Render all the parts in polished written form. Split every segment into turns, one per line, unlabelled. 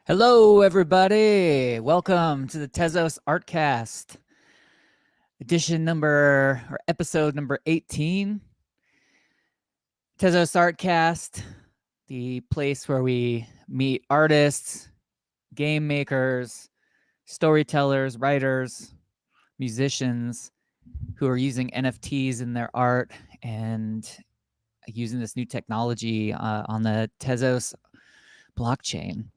Hello, everybody. Welcome to the tezos-artcast, episode number 18. Tezos-artcast, the place where we meet artists, game makers, storytellers, writers, musicians who are using NFTs in their art and using this new technology on the Tezos blockchain.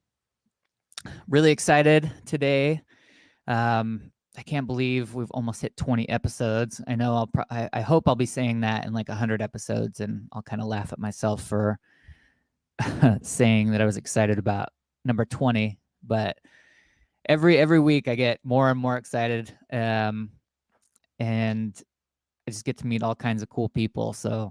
Really excited today. I can't believe we've almost hit 20 episodes. I know I hope I'll be saying that in like 100 episodes, and I'll kind of laugh at myself for saying that I was excited about number 20. But every week I get more and more excited, and I just get to meet all kinds of cool people. So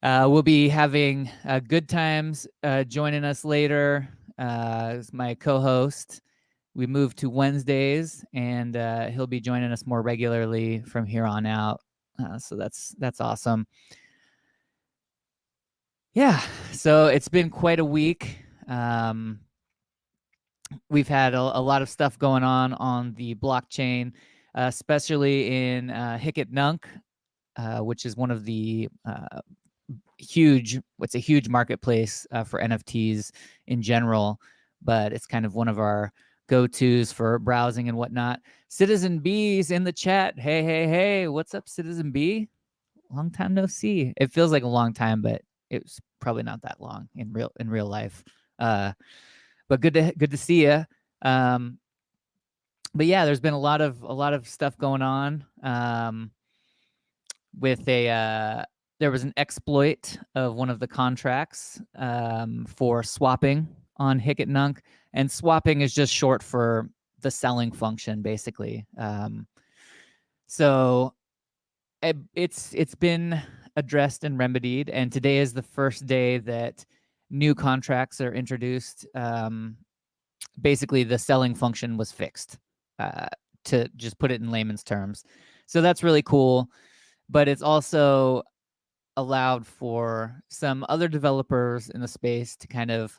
we'll be having good times joining us later. As my co-host. We moved to Wednesdays, and he'll be joining us more regularly from here on out. So that's awesome. Yeah, so it's been quite a week. We've had a lot of stuff going on the blockchain, especially in Hic-et-Nunc, which is one of the it's a huge marketplace for NFTs in general, but it's kind of one of our go-tos for browsing and whatnot. Citizen B's in the chat. Hey, what's up, Citizen B? Long time no see. It feels like a long time, but it's probably not that long in real life. But good to see you. But yeah, there's been a lot of stuff going on. With there was an exploit of one of the contracts for swapping on Hic-et-Nunc, and swapping is just short for the selling function, basically. So it's been addressed and remedied, and today is the first day that new contracts are introduced. Basically, the selling function was fixed, to just put it in layman's terms. So that's really cool, but it's also allowed for some other developers in the space to kind of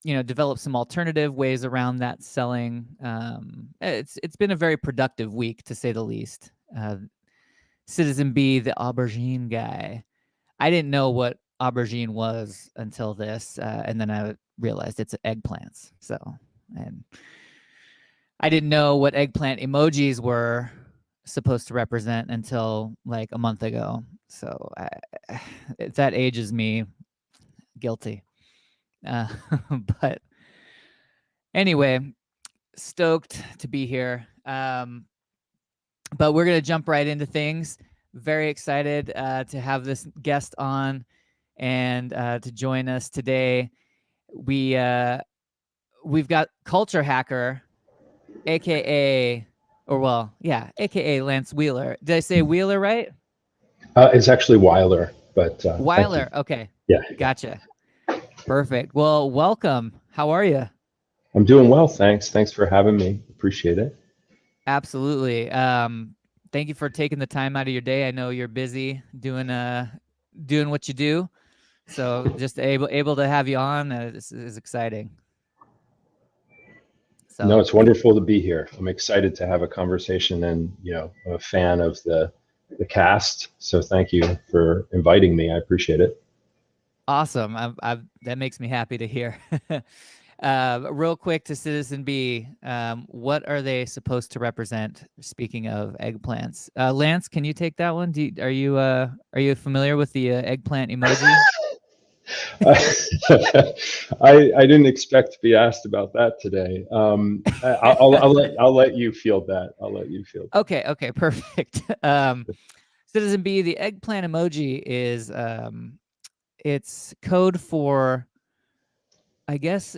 develop some alternative ways around that selling. It's been a very productive week, to say the least. Citizen B, the aubergine guy, I didn't know what aubergine was until this, and then I realized it's eggplants. So, and I didn't know what eggplant emojis were supposed to represent until like a month ago. So that ages me. Guilty. But anyway, stoked to be here. But we're going to jump right into things. Very excited to have this guest on and to join us today. We've got Culture Hacker, aka Lance Weiler. Did I say Wheeler right?
It's actually Weiler, but
Weiler. Okay.
Yeah.
Gotcha. Perfect. Well, welcome. How are you?
I'm doing well, thanks. Thanks for having me. Appreciate it.
Absolutely. Thank you for taking the time out of your day. I know you're busy doing what you do, so just able to have you on is exciting. So
No, it's wonderful to be here. I'm excited to have a conversation, and I'm a fan of the cast. So thank you for inviting me. I appreciate it.
awesome. That makes me happy to hear. Real quick to Citizen B, what are they supposed to represent? Speaking of eggplants, Lance, can you take that one? Are you familiar with the eggplant emoji?
I didn't expect to be asked about that today. I'll let you field that. I'll let you field that.
Okay, perfect. Citizen B, the eggplant emoji is it's code for, I guess,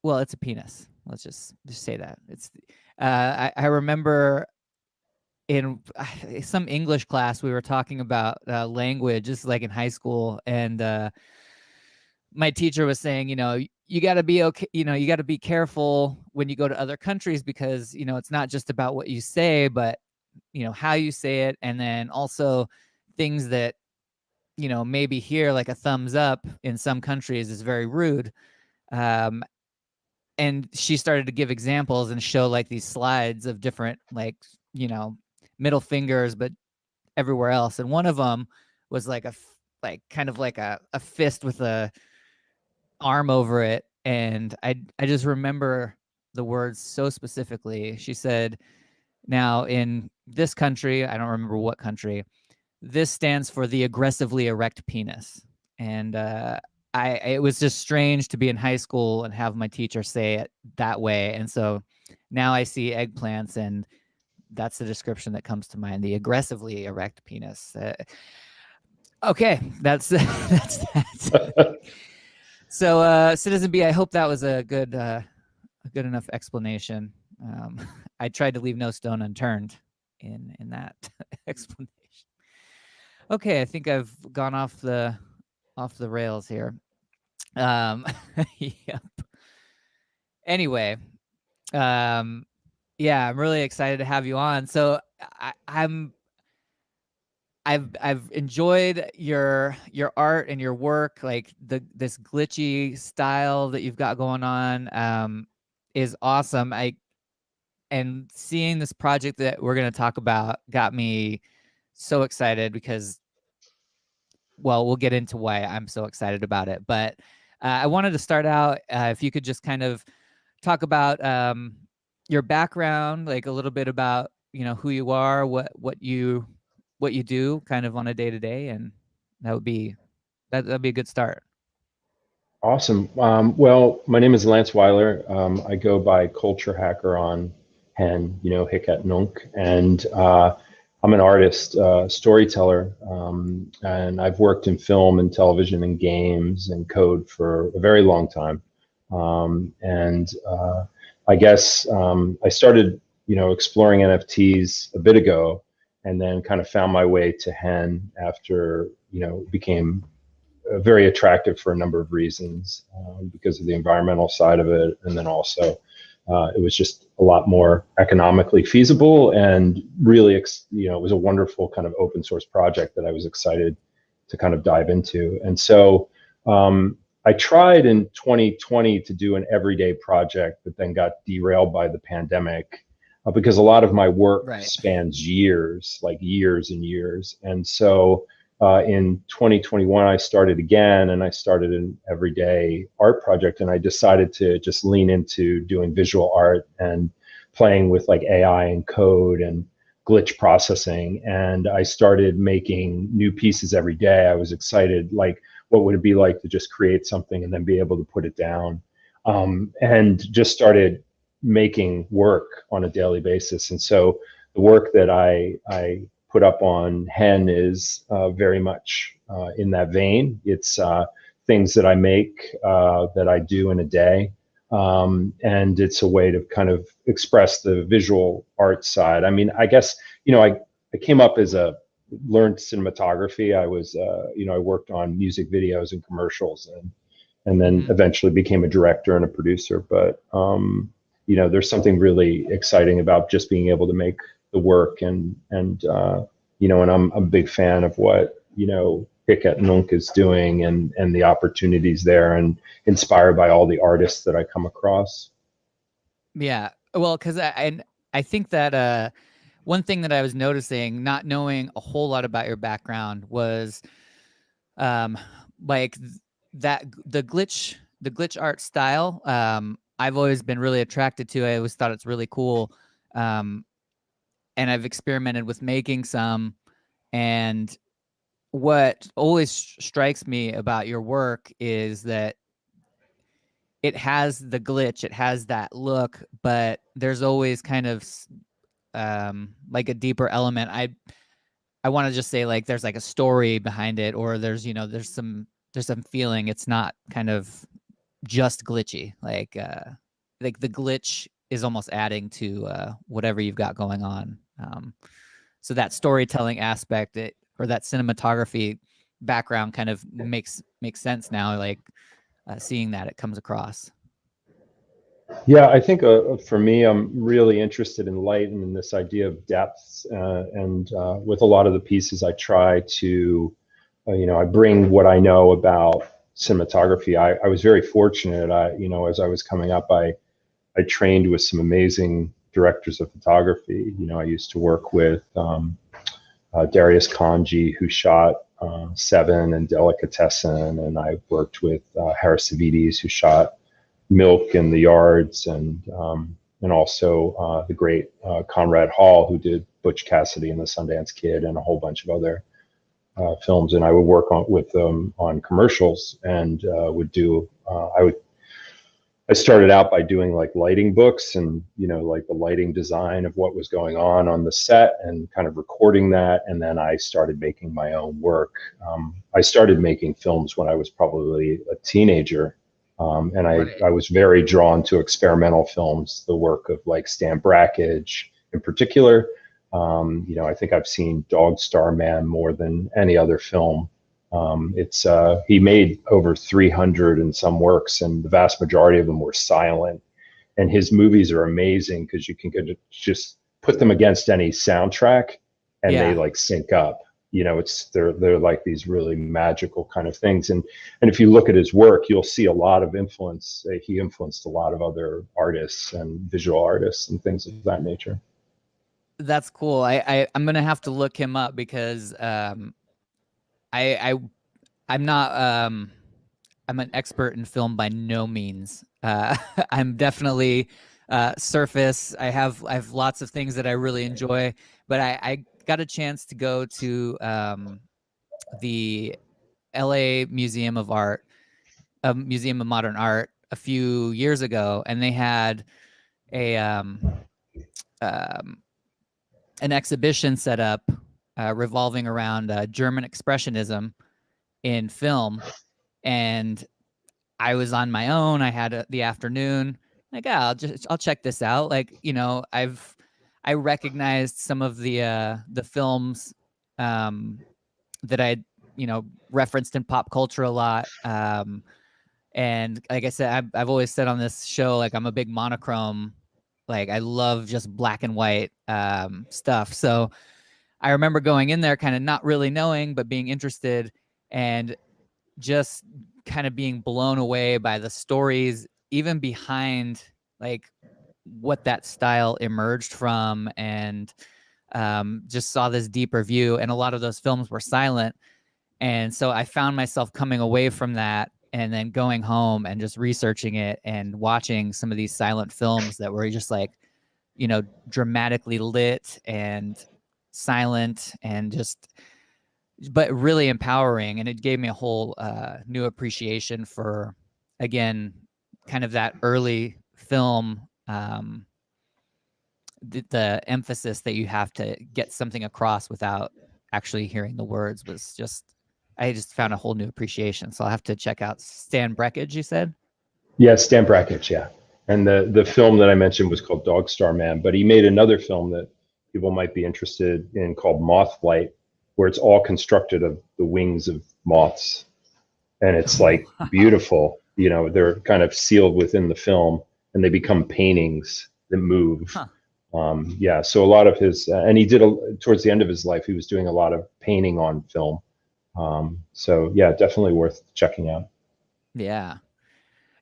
well, it's a penis. Let's just say that. It's I remember in some English class we were talking about language, just like in high school, and my teacher was saying, you got to be okay, you got to be careful when you go to other countries, because it's not just about what you say, but how you say it, and then also things that maybe here like a thumbs up in some countries is very rude. Um, and she started to give examples and show like these slides of different like, middle fingers, but everywhere else. And one of them was like like kind of like a fist with a arm over it. And I just remember the words so specifically. She said, now in this country, I don't remember what country, this stands for the aggressively erect penis. And it was just strange to be in high school and have my teacher say it that way. And so now I see eggplants, and that's the description that comes to mind, the aggressively erect penis. Okay, that's that's that. So, Citizen B, I hope that was a good enough explanation. I tried to leave no stone unturned in that explanation. Okay, I think I've gone off the rails here. Yep. Anyway, yeah, I'm really excited to have you on. So I've enjoyed your art and your work, like this glitchy style that you've got going on is awesome. And seeing this project that we're going to talk about got me so excited because, well, we'll get into why I'm so excited about it. But I wanted to start out, if you could just kind of talk about your background, like a little bit about, who you are, what you do kind of on a day-to-day, and that'd be a good start.
Awesome. Well, my name is Lance Weiler. I go by Culture Hacker on Hen, Hic Nunc, and I'm an artist, storyteller, and I've worked in film and television and games and code for a very long time. And I guess I started, exploring NFTs a bit ago, and then kind of found my way to Hen after, it became very attractive for a number of reasons, because of the environmental side of it, and then also it was just a lot more economically feasible, and really, it was a wonderful kind of open source project that I was excited to kind of dive into. And so I tried in 2020 to do an everyday project, but then got derailed by the pandemic, because a lot of my work spans years, like years and years. And so in 2021, I started again, and I started an everyday art project, and I decided to just lean into doing visual art and playing with like AI and code and glitch processing. And I started making new pieces every day. I was excited, like, what would it be like to just create something and then be able to put it down, and just started making work on a daily basis. And so the work that I put up on Hen is very much in that vein. It's things that I make, that I do in a day. And it's a way to kind of express the visual art side. I mean, I guess, I came up as learned cinematography. I was, I worked on music videos and commercials, and then eventually became a director and a producer. But, there's something really exciting about just being able to make the work, and and I'm a big fan of what, Hic Nunc is doing, and the opportunities there, and inspired by all the artists that I come across.
Yeah, well, because I think that one thing that I was noticing, not knowing a whole lot about your background, was like that the glitch art style. I've always been really attracted to. I always thought it's really cool, and I've experimented with making some. And what always strikes me about your work is that it has the glitch, it has that look, but there's always kind of like a deeper element. I want to just say, like, there's like a story behind it, or there's there's some feeling. It's not kind of just glitchy. Like the glitch is almost adding to whatever you've got going on. So that storytelling aspect, or that cinematography background, kind of makes sense now. Like seeing that it comes across.
Yeah, I think for me, I'm really interested in light and in this idea of depths. And with a lot of the pieces, I try to I bring what I know about cinematography. I was very fortunate. As I was coming up, I trained with some amazing directors of photography. I used to work with Darius Kanji, who shot Seven and Delicatessen, and I worked with Harris Savides, who shot Milk and The Yards, and also the great Conrad Hall, who did Butch Cassidy and the Sundance Kid, and a whole bunch of other films. And I would work with them on commercials, and I started out by doing like lighting books and, like the lighting design of what was going on the set and kind of recording that. And then I started making my own work. I started making films when I was probably a teenager. And I was very drawn to experimental films, the work of like Stan Brakhage in particular. I think I've seen Dog Star Man more than any other film. He made over 300 and some works, and the vast majority of them were silent. And his movies are amazing because you can just put them against any soundtrack, and they like sync up. They're like these really magical kind of things. And if you look at his work, you'll see a lot of influence. He influenced a lot of other artists and visual artists and things of that nature.
That's cool. I'm gonna have to look him up because I I'm not I'm an expert in film by no means. I'm definitely surface. I have lots of things that I really enjoy, but I got a chance to go to the LA Museum of Art, Museum of Modern Art, a few years ago, and they had a an exhibition set up revolving around German Expressionism in film. And I was on my own. I had the afternoon. Like, I'll check this out. Like, I recognized some of the films that I referenced in pop culture a lot. And like I said, I've always said on this show, like I'm a big monochrome. Like I love just black and white stuff. So I remember going in there kind of not really knowing, but being interested and just kind of being blown away by the stories, even behind like what that style emerged from, and just saw this deeper view. And a lot of those films were silent. And so I found myself coming away from that and then going home and just researching it and watching some of these silent films that were just like, dramatically lit and silent and just, but really empowering. And it gave me a whole new appreciation for, again, kind of that early film, the emphasis that you have to get something across without actually hearing the words was just, I just found a whole new appreciation. So I'll have to check out Stan Brakhage, you said?
Yeah, Stan Brakhage, yeah. And the film that I mentioned was called Dog Star Man, but he made another film that people might be interested in called Moth Flight, where it's all constructed of the wings of moths. And it's like beautiful. They're kind of sealed within the film, and they become paintings that move.
Huh.
Yeah, so a lot of his, and he did, towards the end of his life, he was doing a lot of painting on film. So yeah, definitely worth checking out.
Yeah.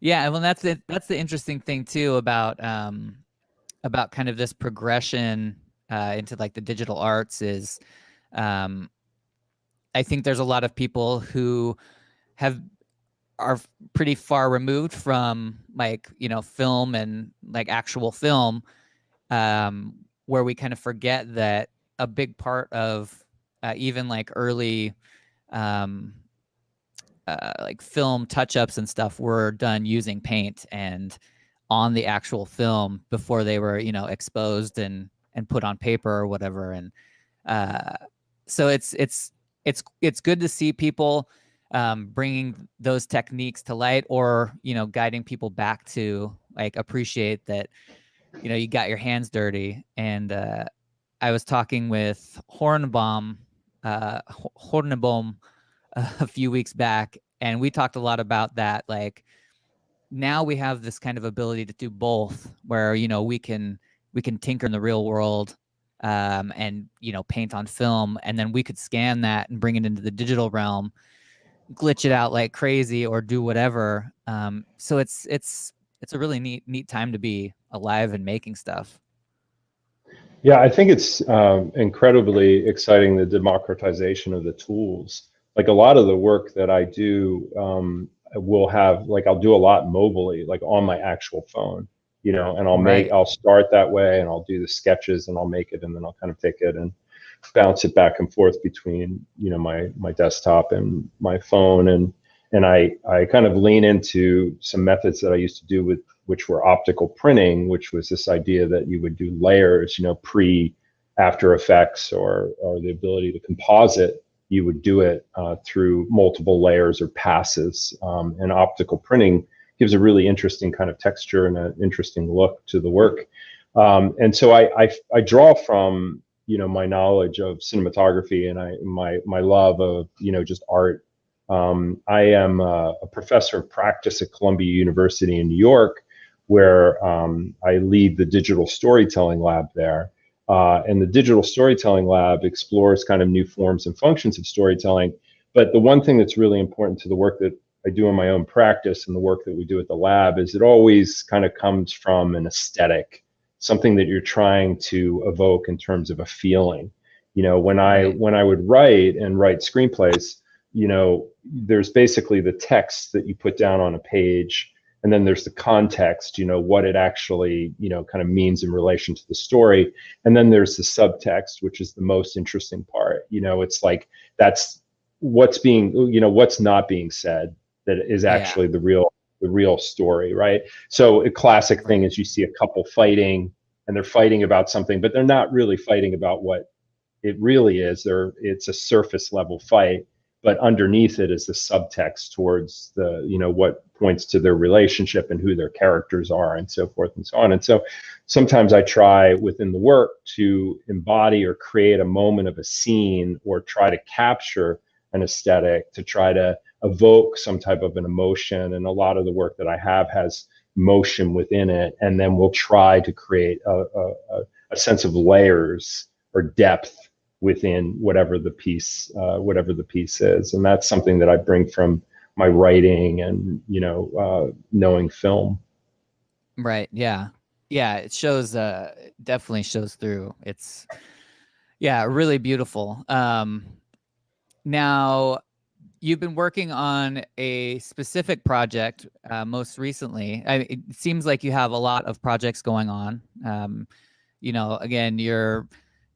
Yeah, well, that's it. That's the interesting thing too about kind of this progression into like the digital arts is, I think there's a lot of people who are pretty far removed from like film and like actual film, where we kind of forget that a big part of even like early like film touch-ups and stuff were done using paint and on the actual film before they were exposed and put on paper or whatever. And so it's good to see people bringing those techniques to light, or guiding people back to like appreciate that you got your hands dirty. And I was talking with Hornbaum a few weeks back, and we talked a lot about that. Like now we have this kind of ability to do both, where we can tinker in the real world, and paint on film, and then we could scan that and bring it into the digital realm, glitch it out like crazy, or do whatever. So it's a really neat time to be alive and making stuff.
Yeah, I think it's incredibly exciting, the democratization of the tools. Like a lot of the work that I do will have, like I'll do a lot mobily, like on my actual phone, and
Right.
I'll start that way and I'll do the sketches and I'll make it and then I'll kind of take it and bounce it back and forth between, my desktop and my phone. And I kind of lean into some methods that I used to do with, which were optical printing, which was this idea that you would do layers, pre After Effects, or the ability to composite. You would do it through multiple layers or passes. And optical printing gives a really interesting kind of texture and an interesting look to the work. And so I draw from, my knowledge of cinematography and my love of, just art. I am a professor of practice at Columbia University in New York, where I lead the digital storytelling lab there. And the digital storytelling lab explores kind of new forms and functions of storytelling. But the one thing that's really important to the work that I do in my own practice and the work that we do at the lab is it always kind of comes from an aesthetic, something that you're trying to evoke in terms of a feeling. When I
Right.
when I would write screenplays, there's basically the text that you put down on a page, and then there's the context, what it actually, kind of means in relation to the story. And then there's the subtext, which is the most interesting part. It's like, that's what's not being said that is
Yeah.
actually the real story, right? So a classic thing
Right.
is you see a couple fighting and they're fighting about something, but they're not really fighting about what it really is. It's a surface level fight, but underneath it is the subtext towards the, what points to their relationship and who their characters are and so forth and so on. And so sometimes I try within the work to embody or create a moment of a scene, or try to capture an aesthetic, to try to evoke some type of an emotion. And a lot of the work that I have has motion within it. And then we'll try to create a sense of layers or depth within whatever the piece is. And that's something that I bring from my writing and, knowing film.
Right. Yeah. Yeah. It shows, definitely shows through. It's, yeah, really beautiful. Now, you've been working on a specific project most recently. It seems like you have a lot of projects going on. Again, you're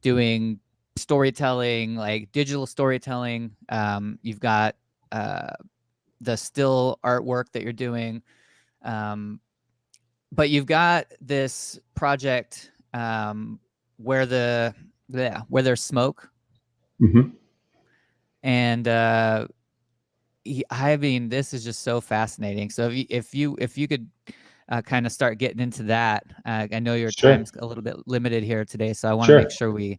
doing storytelling, like digital storytelling. You've got the still artwork that you're doing. But you've got this project where where there's smoke.
Mm-hmm.
And I mean, this is just so fascinating. So if you could kind of start getting into that, I know your
Sure.
time's a little bit limited here today, so I want to make
Sure.
sure we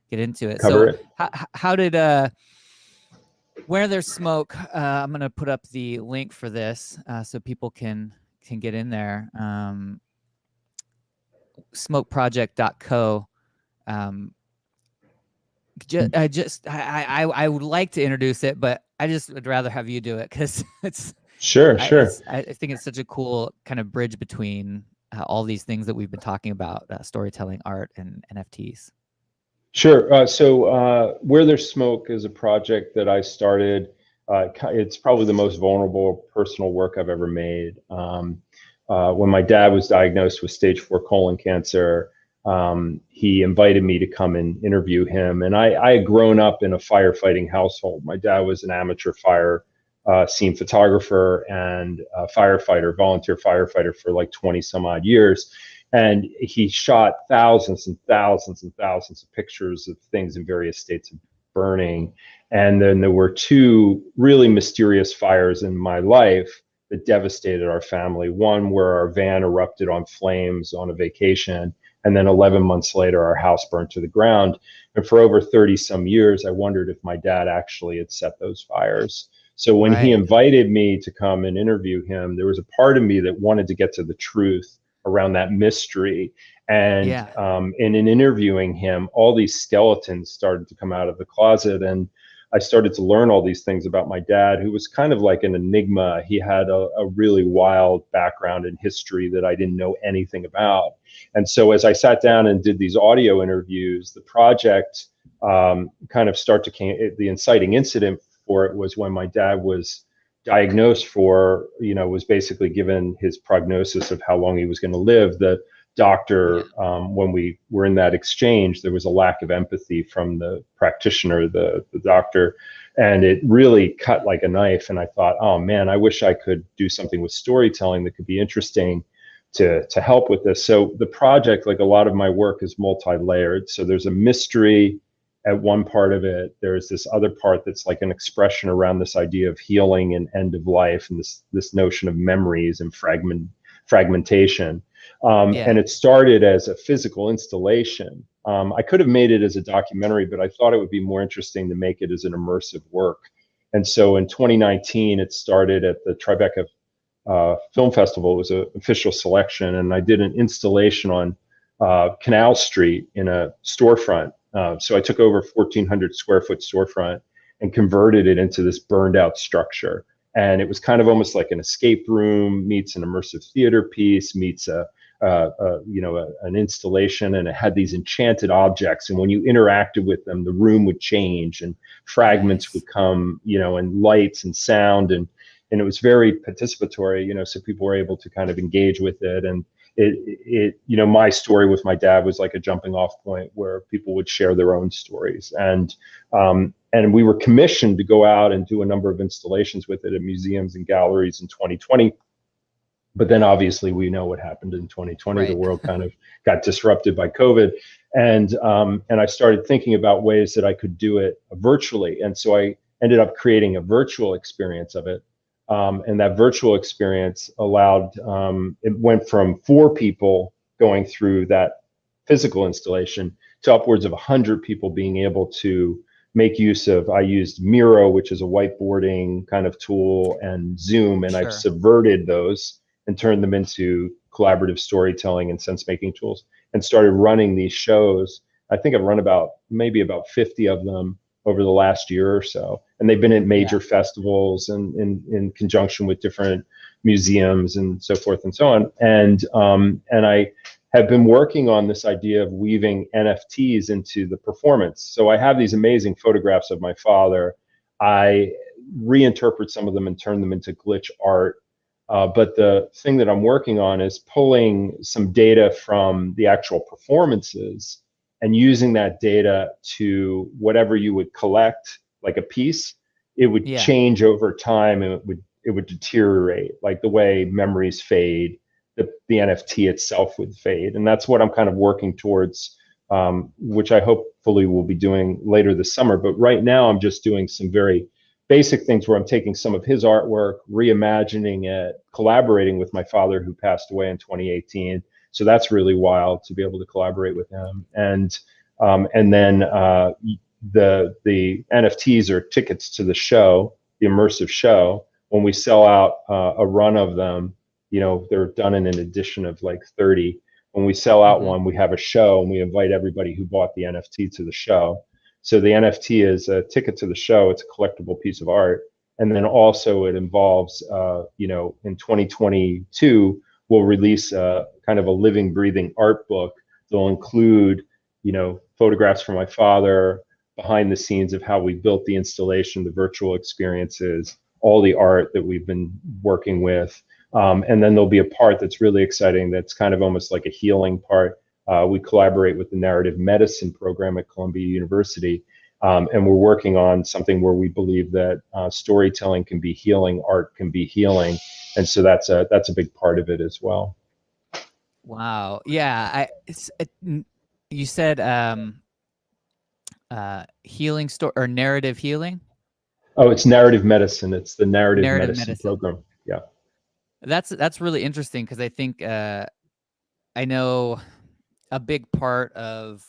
get into it.
Cover
So
it.
how did where there's smoke? I'm gonna put up the link for this so people can get in there. Smokeproject.co. Um, I would like to introduce it, but I just would rather have you do it because
Sure. Sure.
I think it's such a cool kind of bridge between all these things that we've been talking about, storytelling, art, and NFTs.
Sure. So Where There's Smoke is a project that I started. It's probably the most vulnerable personal work I've ever made. When my dad was diagnosed with stage 4 colon cancer, he invited me to come and interview him. And I had grown up in a firefighting household. My dad was an amateur fire scene photographer and a volunteer firefighter for like 20 some odd years. And he shot thousands and thousands and thousands of pictures of things in various states of burning. And then there were two really mysterious fires in my life that devastated our family. One where our van erupted on flames on a vacation, and then 11 months later, our house burned to the ground. And for over 30 some years, I wondered if my dad actually had set those fires. So when he
Right.
invited me to come and interview him, there was a part of me that wanted to get to the truth around that mystery. And
Yeah.
in interviewing him, all these skeletons started to come out of the closet. And I started to learn all these things about my dad, who was kind of like an enigma. He had a really wild background and history that I didn't know anything about. And so as I sat down and did these audio interviews, the project kind of the inciting incident for it was when my dad was diagnosed for, was basically given his prognosis of how long he was going to live. The
Yeah.
doctor, when we were in that exchange, there was a lack of empathy from the practitioner, the doctor, and it really cut like a knife. And I thought, oh man, I wish I could do something with storytelling that could be interesting to help with this. So the project, like a lot of my work, is multi-layered. So there's a mystery at one part of it. There's this other part that's like an expression around this idea of healing and end of life, and this notion of memories and fragmentation.
Yeah.
And it started as a physical installation. I could have made it as a documentary, but I thought it would be more interesting to make it as an immersive work. And so in 2019, it started at the Tribeca Film Festival. It was an official selection, and I did an installation on Canal Street in a storefront. So I took over 1,400 square foot storefront and converted it into this burned out structure. And it was kind of almost like an escape room meets an immersive theater piece meets an installation, and it had these enchanted objects. And when you interacted with them, the room would change and fragments
Nice.
would come, and lights and sound, and it was very participatory, so people were able to kind of engage with it. And my story with my dad was like a jumping off point where people would share their own stories. And we were commissioned to go out and do a number of installations with it at museums and galleries in 2020. But then obviously we know what happened in 2020. The
Right.
world kind of got disrupted by COVID. And I started thinking about ways that I could do it virtually. And so I ended up creating a virtual experience of it. And that virtual experience it went from 4 people going through that physical installation to upwards of 100 people being able to make use of. I used Miro, which is a whiteboarding kind of tool, and Zoom, and I've
Sure.
subverted those and turned them into collaborative storytelling and sense making tools, and started running these shows. I think I've run maybe about 50 of them over the last year or so. And they've been at major
Yeah.
festivals and in conjunction with different museums and so forth and so on. And I have been working on this idea of weaving NFTs into the performance. So I have these amazing photographs of my father. I reinterpret some of them and turn them into glitch art. But the thing that I'm working on is pulling some data from the actual performances and using that data to whatever you would collect, like a piece. It would
Yeah.
change over time, and it would deteriorate, like the way memories fade. The NFT itself would fade, and that's what I'm kind of working towards, which I hopefully will be doing later this summer. But right now, I'm just doing some very basic things where I'm taking some of his artwork, reimagining it, collaborating with my father who passed away in 2018. So that's really wild to be able to collaborate with him. And then the NFTs are tickets to the show, the immersive show. When we sell out a run of them, they're done in an edition of like 30. When we sell out
Mm-hmm.
one, we have a show and we invite everybody who bought the NFT to the show. So the NFT is a ticket to the show. It's a collectible piece of art. And then also it involves, in 2022, we'll release kind of a living, breathing art book that'll include, photographs from my father, behind the scenes of how we built the installation, the virtual experiences, all the art that we've been working with. And then there'll be a part that's really exciting that's kind of almost like a healing part. We collaborate with the narrative medicine program at Columbia University. And we're working on something where we believe that storytelling can be healing, art can be healing. And so that's a big part of it as well.
Wow. Yeah. You said healing story or narrative healing.
Oh, it's narrative medicine. It's the narrative
Narrative
medicine
medicine.
program. Yeah.
That's really interesting because I think I know a big part of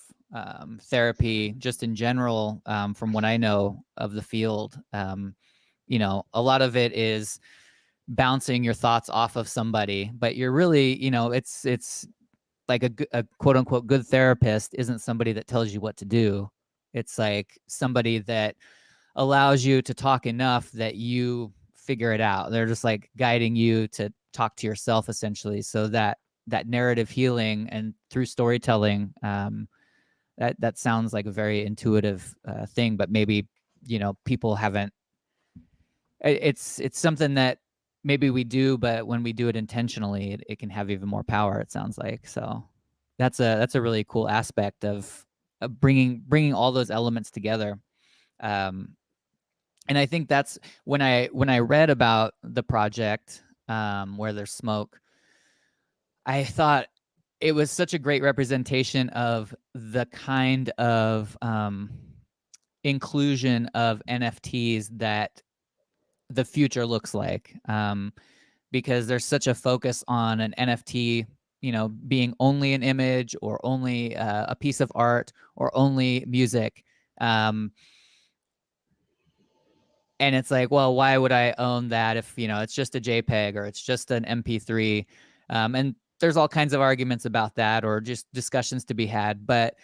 therapy, just in general, from what I know of the field. A lot of it is bouncing your thoughts off of somebody, but you're really, it's like a quote unquote good therapist isn't somebody that tells you what to do. It's like somebody that allows you to talk enough that you figure it out. They're just like guiding you to talk to yourself essentially. So that narrative healing and through storytelling, that sounds like a very intuitive thing, but maybe people haven't. It's something that maybe we do, but when we do it intentionally, it can have even more power. It sounds like so. That's a really cool aspect of bringing all those elements together. And I think that's when I read about the project, Where There's Smoke, I thought it was such a great representation of the kind of inclusion of NFTs that the future looks like, because there's such a focus on an NFT, being only an image or only a piece of art or only music. And it's like, well, why would I own that if it's just a JPEG or it's just an MP3? And there's all kinds of arguments about that, or just discussions to be had. But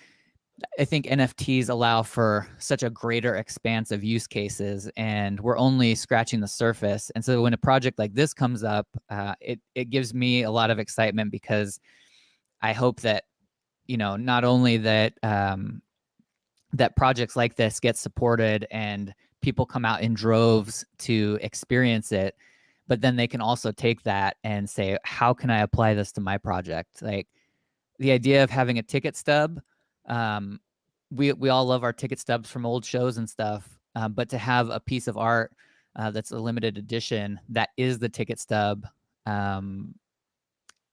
I think NFTs allow for such a greater expanse of use cases, and we're only scratching the surface. And so when a project like this comes up, it gives me a lot of excitement, because I hope that not only that that projects like this get supported and people come out in droves to experience it, but then they can also take that and say, how can I apply this to my project? Like the idea of having a ticket stub, we all love our ticket stubs from old shows and stuff, but to have a piece of art that's a limited edition that is the ticket stub, and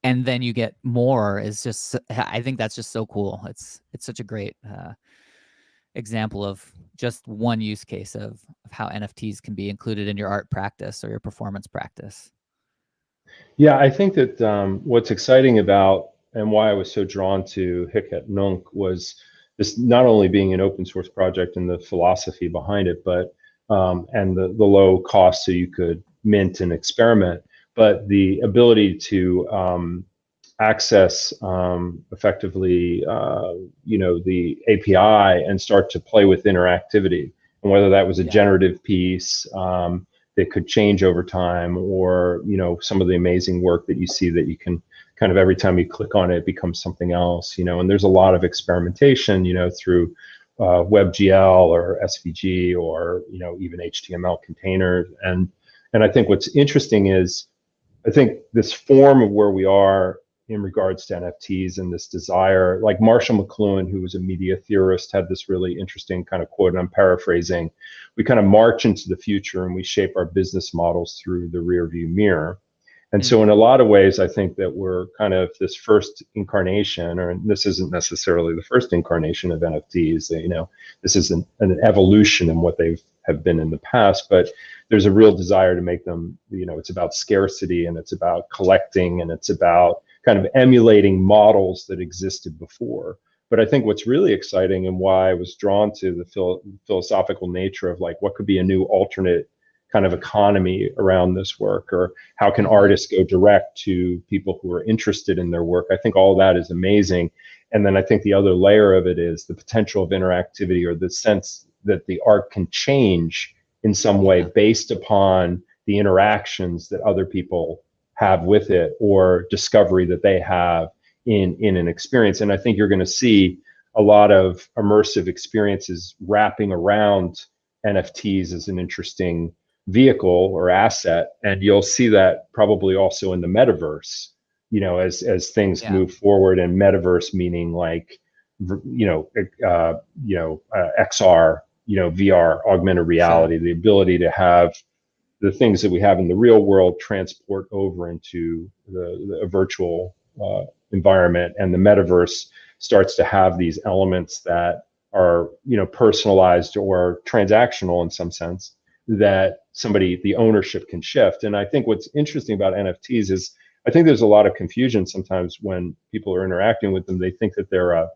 then you get more, is just, I think that's just so cool. It's such a great example of just one use case of how NFTs can be included in your art practice or your performance practice.
Yeah, I think that what's exciting about and why I was so drawn to Hic et Nunc was this not only being an open source project and the philosophy behind it, but and the low cost so you could mint and experiment, but the ability to access effectively, the API and start to play with interactivity, and whether that was a generative piece that could change over time, or some of the amazing work that you see that you can kind of every time you click on it, it becomes something else, and there's a lot of experimentation, through WebGL or SVG or even HTML containers, and I think what's interesting is I think this form of where we are in regards to NFTs and this desire, like Marshall McLuhan, who was a media theorist, had this really interesting kind of quote, and I'm paraphrasing, we kind of march into the future and we shape our business models through the rear view mirror. And so in a lot of ways, I think that we're kind of this first incarnation, or this isn't necessarily the first incarnation of NFTs, this is an evolution in what they have been in the past, but there's a real desire to make them, it's about scarcity, and it's about collecting, and it's about kind of emulating models that existed before. But I think what's really exciting, and why I was drawn to the philosophical nature of like what could be a new alternate kind of economy around this work, or how can artists go direct to people who are interested in their work. I think all of that is amazing. And then I think the other layer of it is the potential of interactivity, or the sense that the art can change in some way based upon the interactions that other people have with it, or discovery that they have in an experience. And I think you're going to see a lot of immersive experiences wrapping around NFTs as an interesting vehicle or asset. And you'll see that probably also in the metaverse, as things move forward. And metaverse meaning like, XR, VR, augmented reality, the ability to have the things that we have in the real world transport over into the virtual environment. And the metaverse starts to have these elements that are, personalized or transactional in some sense, that the ownership can shift. And I think what's interesting about NFTs is I think there's a lot of confusion sometimes when people are interacting with them. They think that they're a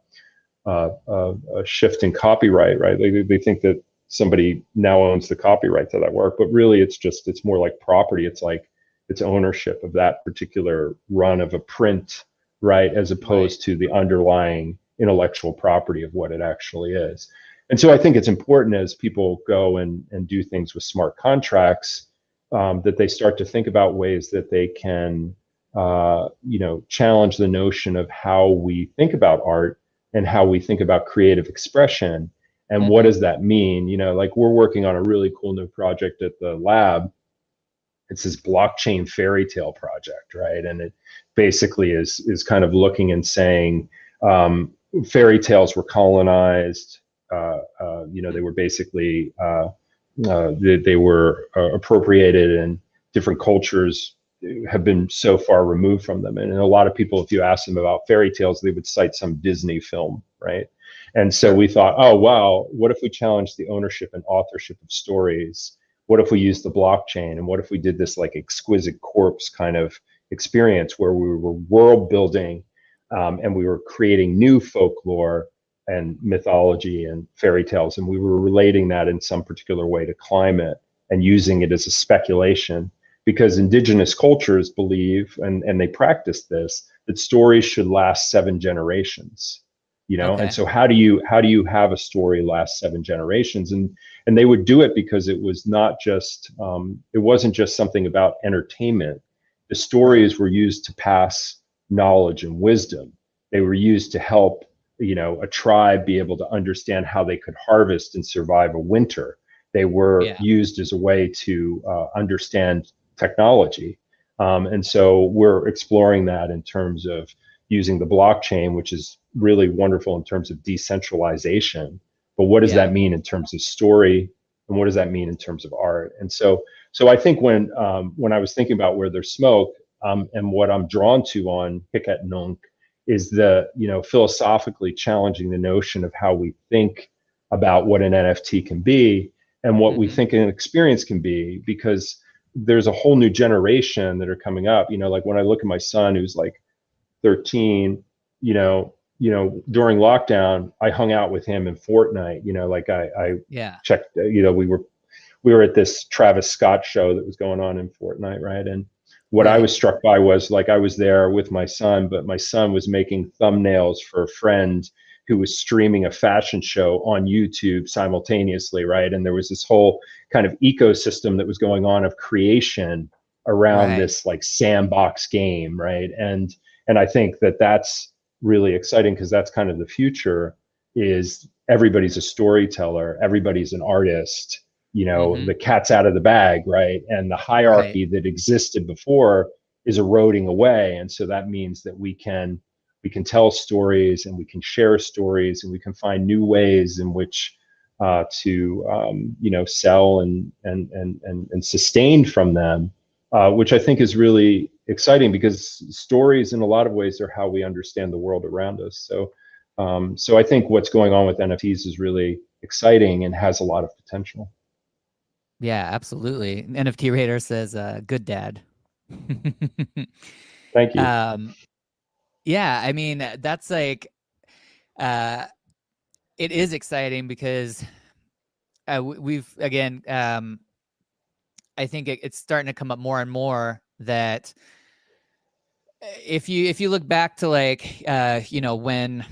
shift in copyright, right? They think that somebody now owns the copyright to that work, but really it's more like property. It's like its ownership of that particular run of a print, right, as opposed to the underlying intellectual property of what it actually is. And so I think it's important as people go and do things with smart contracts, that they start to think about ways that they can, challenge the notion of how we think about art and how we think about creative expression. And what does that mean? Like we're working on a really cool new project at the lab. It's this blockchain fairy tale project, right? And it basically is kind of looking and saying, fairy tales were colonized. They were basically they were appropriated, and different cultures have been so far removed from them. And a lot of people, if you ask them about fairy tales, they would cite some Disney film, right? And so we thought, oh, wow, what if we challenged the ownership and authorship of stories? What if we used the blockchain? And what if we did this like exquisite corpse kind of experience where we were world building, and we were creating new folklore and mythology and fairy tales, and we were relating that in some particular way to climate and using it as a speculation, because indigenous cultures believe, and they practice this, that stories should last 7 generations. And so how do you have a story last 7 generations? And they would do it because it was not just it wasn't just something about entertainment. The stories were used to pass knowledge and wisdom. They were used to help a tribe be able to understand how they could harvest and survive a winter. They were used as a way to understand technology. And so we're exploring that in terms of using the blockchain, which is really wonderful in terms of decentralization. But what does that mean in terms of story? And what does that mean in terms of art? And so I think when I was thinking about Where There's Smoke, and what I'm drawn to on Hiket Nunk is the, philosophically challenging the notion of how we think about what an NFT can be and what we think an experience can be, because there's a whole new generation that are coming up. Like when I look at my son, who's like 13, during lockdown, I hung out with him in Fortnite. Like I checked, we were at this Travis Scott show that was going on in Fortnite, right? And what I was struck by was, like, I was there with my son, but my son was making thumbnails for a friend who was streaming a fashion show on YouTube simultaneously, right? And there was this whole kind of ecosystem that was going on of creation around this like sandbox game, right? And I think that that's really exciting, because that's kind of the future, is everybody's a storyteller, everybody's an artist, the cat's out of the bag, right? And the hierarchy that existed before is eroding away. And so that means that we can tell stories, and we can share stories, and we can find new ways in which to sell and sustain from them, which I think is really exciting, because stories in a lot of ways are how we understand the world around us. So I think what's going on with NFTs is really exciting and has a lot of potential.
Yeah, absolutely. NFT Raider says, good dad.
Thank you.
Yeah, I mean, that's like, it is exciting because we've, again, I think it's starting to come up more and more that if you look back to like, when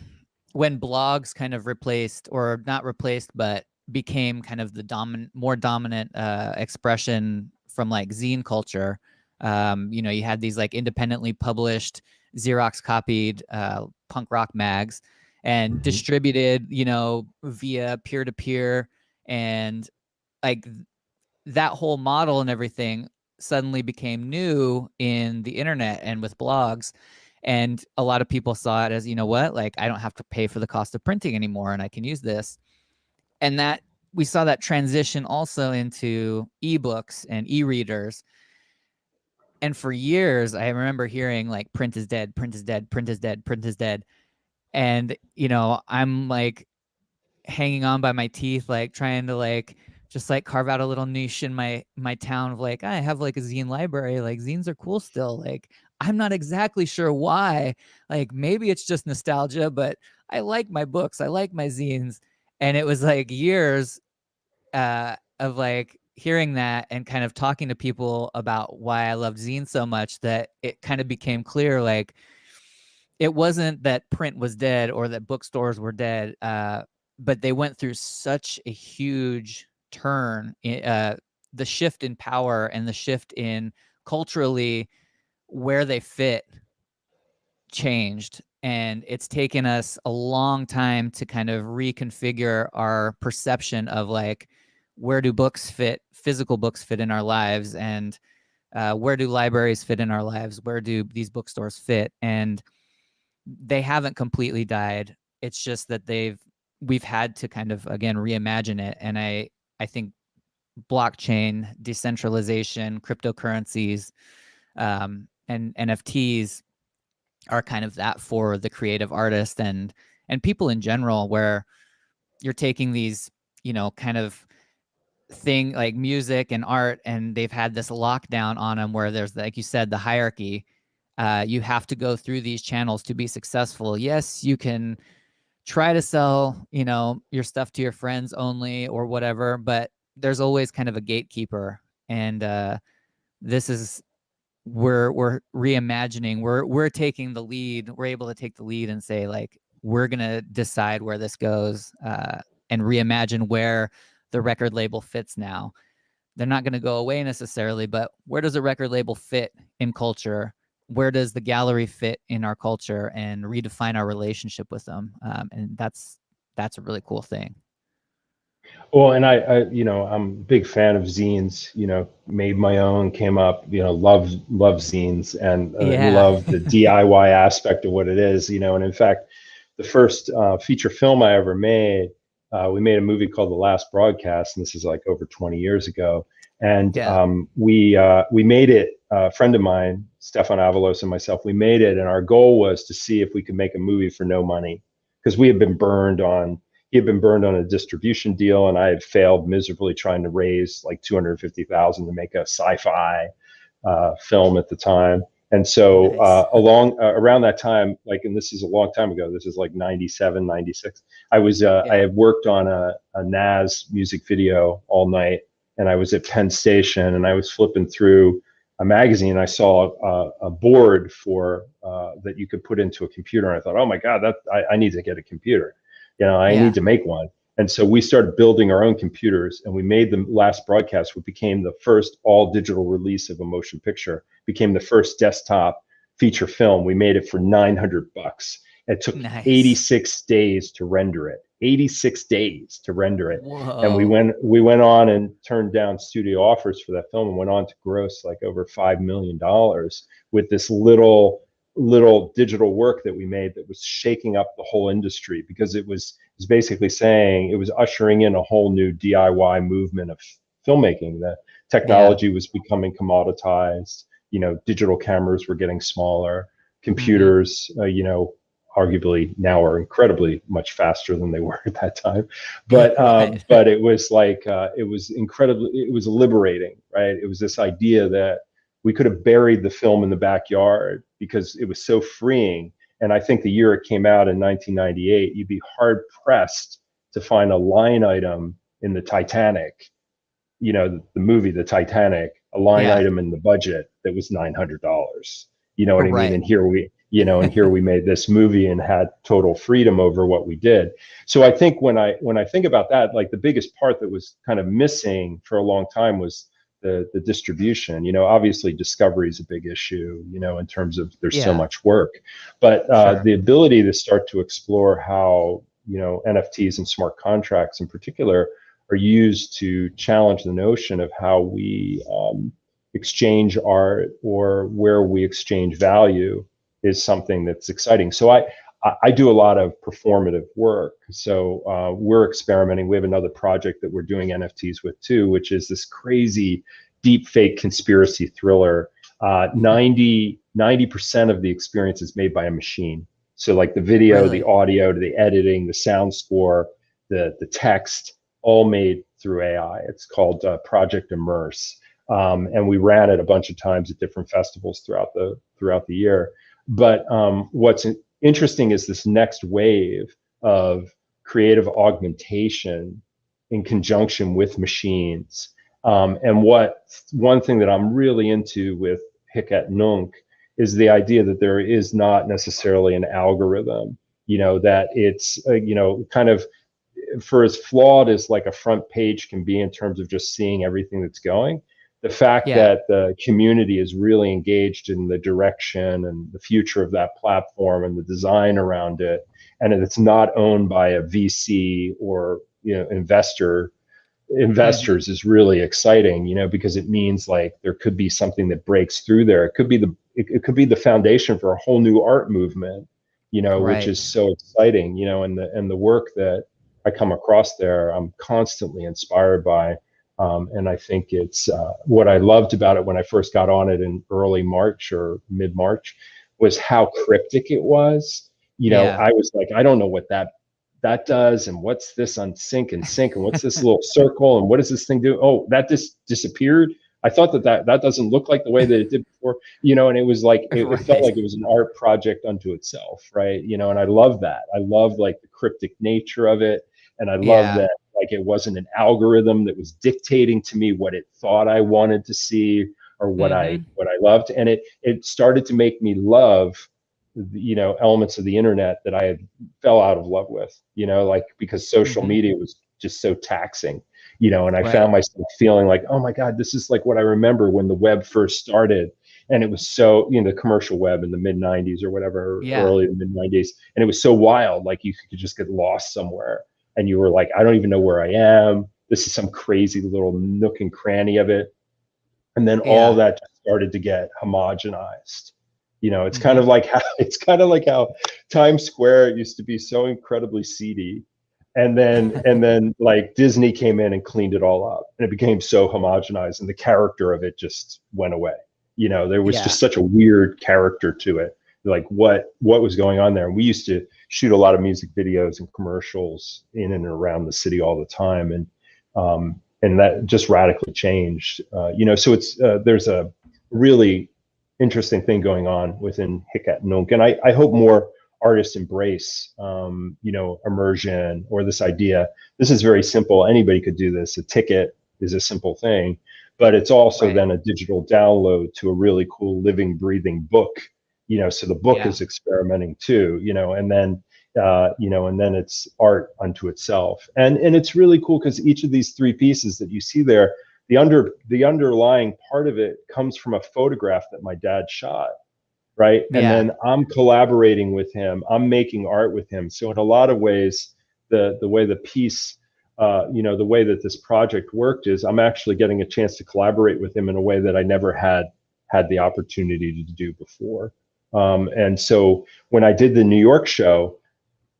blogs kind of replaced, or not replaced, but became kind of the more dominant expression from like zine culture. You had these like independently published, Xerox copied punk rock mags, and distributed, via peer-to-peer, and like that whole model and everything suddenly became new in the internet and with blogs. And a lot of people saw it as, like, I don't have to pay for the cost of printing anymore, and I can use this. And that we saw that transition also into ebooks and e-readers. And for years, I remember hearing like, print is dead, print is dead, print is dead, print is dead. And, I'm like hanging on by my teeth, like trying to like just like carve out a little niche in my town of like, I have like a zine library, like zines are cool still. Like, I'm not exactly sure why. Like, maybe it's just nostalgia, but I like my books, I like my zines. And it was like years of like hearing that and kind of talking to people about why I loved zines so much, that it kind of became clear, like, it wasn't that print was dead or that bookstores were dead, but they went through such a huge turn. The shift in power and the shift in culturally where they fit changed. And it's taken us a long time to kind of reconfigure our perception of, like, where do books fit, physical books fit in our lives, and where do libraries fit in our lives? Where do these bookstores fit? And they haven't completely died. It's just that we've had to kind of, again, reimagine it. And I think blockchain, decentralization, cryptocurrencies, and NFTs are kind of that for the creative artist and people in general, where you're taking these, kind of thing like music and art, and they've had this lockdown on them where there's, like you said, the hierarchy. You have to go through these channels to be successful. Yes, you can try to sell, your stuff to your friends only or whatever, but there's always kind of a gatekeeper. And this is we're reimagining. We're taking the lead. We're able to take the lead and say, like, we're gonna decide where this goes, and reimagine where the record label fits now. They're not going to go away necessarily, but where does a record label fit in culture? Where does the gallery fit in our culture, and redefine our relationship with them? And that's a really cool thing.
Well, and I'm a big fan of zines, made my own, came up, love zines and
Yeah.
love the DIY aspect of what it is, and in fact, the first feature film I ever made, we made a movie called The Last Broadcast, and this is like over 20 years ago. And
Yeah.
we made it, a friend of mine, Stefan Avalos, and myself, we made it, and our goal was to see if we could make a movie for no money, because we had been burned on he had been burned on a distribution deal, and I had failed miserably trying to raise like 250,000 to make a sci-fi film at the time. And so
Nice.
around that time, like, and this is a long time ago, this is like 97, 96. I
Yeah.
had worked on a Nas music video all night, and I was at Penn Station, and I was flipping through a magazine. I saw a board for that you could put into a computer, and I thought, oh my God, I need to get a computer. I
Yeah.
need to make one. And so we started building our own computers, and we made The Last Broadcast, which became the first all digital release of a motion picture, became the first desktop feature film. We made it for $900. It took
Nice.
86 days to render it. 86 days to render it. And we
Whoa.
went on and turned down studio offers for that film, and went on to gross like over $5 million with this little digital work that we made that was shaking up the whole industry, because it was basically saying, it was ushering in a whole new DIY movement of filmmaking. The
Yeah.
technology was becoming commoditized. Digital cameras were getting smaller.
Mm-hmm.
Computers, arguably now are incredibly much faster than they were at that time. But
Right.
but it was like it was incredibly, it was liberating, right? It was this idea that we could have buried the film in the backyard because it was so freeing. And I think the year it came out in 1998, you'd be hard pressed to find a line item in the Titanic, the movie, The Titanic, a line
Yeah.
item in the budget that was $900. You know what I mean?
Right.
And here we made this movie and had total freedom over what we did. So I think when I think about that, like, the biggest part that was kind of missing for a long time was the distribution. Obviously discovery is a big issue, in terms of there's so
Yeah.
much work, but
Sure.
the ability to start to explore how, NFTs and smart contracts in particular are used to challenge the notion of how we exchange art, or where we exchange value, is something that's exciting. So I do a lot of performative work. So we're experimenting. We have another project that we're doing NFTs with too, which is this crazy deep fake conspiracy thriller. 90% of the experience is made by a machine. So like the video, the
Really?
audio, the editing, the sound score, the text, all made through AI. It's called Project Immerse. And we ran it a bunch of times at different festivals throughout the year. But what's interesting is this next wave of creative augmentation in conjunction with machines. And one thing that I'm really into with Hic et Nunc is the idea that there is not necessarily an algorithm, that it's, kind of, for as flawed as like a front page can be in terms of just seeing everything that's going, the fact
Yeah.
that the community is really engaged in the direction and the future of that platform and the design around it, and it's not owned by a VC or
Hmm.
investors is really exciting, because it means like there could be something that breaks through there. It could be the foundation for a whole new art movement, which
Right.
is so exciting, and the work that I come across there, I'm constantly inspired by. And I think it's what I loved about it when I first got on it in early March or mid March was how cryptic it was.
Yeah.
I was like, I don't know what that does, and what's this on sync and sync, and what's this little circle, and what does this thing do? Oh, that just disappeared. I thought that doesn't look like the way that it did before, and it was like it felt
Right.
like it was an art project unto itself, right? And I love that. I love like the cryptic nature of it, and I love
Yeah.
that like it wasn't an algorithm that was dictating to me what it thought I wanted to see or
Hmm.
what I loved, and it started to make me love elements of the internet that I had fell out of love with, like because social
Hmm.
media was just so taxing, and I
Right.
found myself feeling like, oh my God, this is like what I remember when the web first started. And it was so, the commercial web in the mid 90s or whatever,
Yeah.
early to mid 90s. And it was so wild, like you could just get lost somewhere. And you were like, I don't even know where I am. This is some crazy little nook and cranny of it. And then all
Yeah.
that just started to get homogenized. It's kind
Hmm.
of like how Times Square used to be so incredibly seedy, and then like Disney came in and cleaned it all up, and it became so homogenized, and the character of it just went away. There was
Yeah.
just such a weird character to it. Like what was going on there? And we used to shoot a lot of music videos and commercials in and around the city all the time, and that just radically changed. So there's a really interesting thing going on within Hic et Nunc, and I hope more artists embrace, immersion or this idea. This is very simple. Anybody could do this. A ticket is a simple thing, but it's also
Right.
then a digital download to a really cool living, breathing book. So the book
Yeah.
is experimenting too. And then it's art unto itself, and it's really cool because each of these three pieces that you see there, the underlying part of it comes from a photograph that my dad shot, right? And
Yeah.
then I'm collaborating with him, I'm making art with him. So in a lot of ways, the way the piece, the way that this project worked is I'm actually getting a chance to collaborate with him in a way that I never had the opportunity to do before. And so when I did the New York show,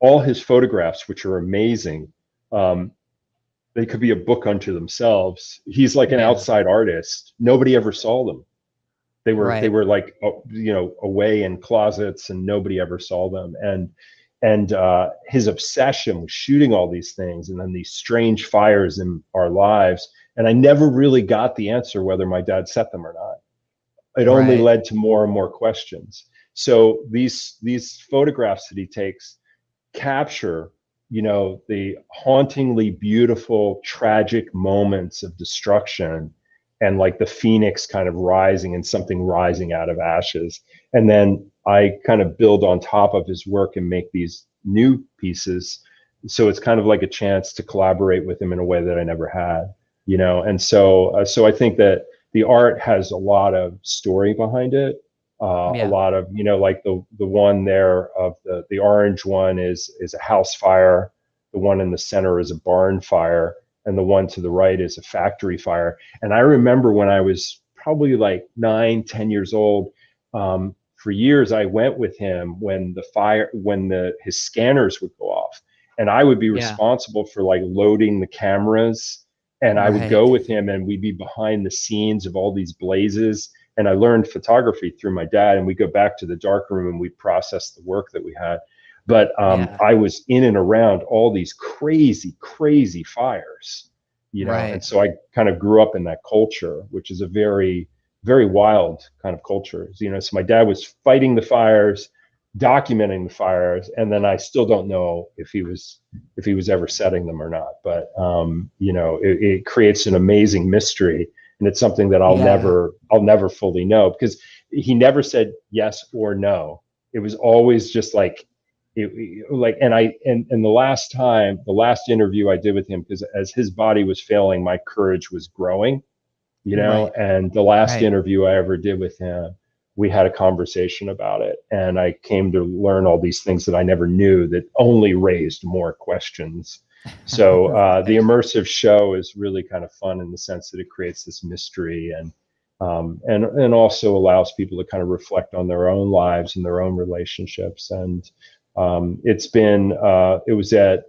all his photographs, which are amazing, um, they could be a book unto themselves. He's like an
Yeah.
outside artist. Nobody ever saw them. They
Right.
were like, away in closets, and nobody ever saw them. And his obsession was shooting all these things, and then these strange fires in our lives. And I never really got the answer whether my dad set them or not. It only
Right.
led to more and more questions. So these photographs that he takes capture, the hauntingly beautiful, tragic moments of destruction, and like the phoenix kind of rising and something rising out of ashes. And then I kind of build on top of his work and make these new pieces. So it's kind of like a chance to collaborate with him in a way that I never had, and so I think that the art has a lot of story behind it, a
Yeah.
lot of, like the one there of the orange one is a house fire, the one in the center is a barn fire, and the one to the right is a factory fire. And I remember when I was probably like 9, 10 years old, for years I went with him when the his scanners would go off, and I would be
Yeah.
responsible for like loading the cameras, and I would go
Right.
with him, and we'd be behind the scenes of all these blazes. And I learned photography through my dad, and we go back to the dark room and we process the work that we had. But
Yeah.
I was in and around all these crazy, crazy fires, and
Right.
so I kind of grew up in that culture, which is a very, very wild kind of culture. So my dad was fighting the fires, documenting the fires, and then I still don't know if he was ever setting them or not. But it creates an amazing mystery, and it's something that
Yeah.
I'll never fully know, because he never said yes or no. It was always just like and the last interview I did with him, because as his body was failing, my courage was growing,
Right.
and the last
Right.
interview I ever did with him, we had a conversation about it, and I came to learn all these things that I never knew, that only raised more questions. So the
Right.
immersive show is really kind of fun in the sense that it creates this mystery, and also allows people to kind of reflect on their own lives and their own relationships. And it was at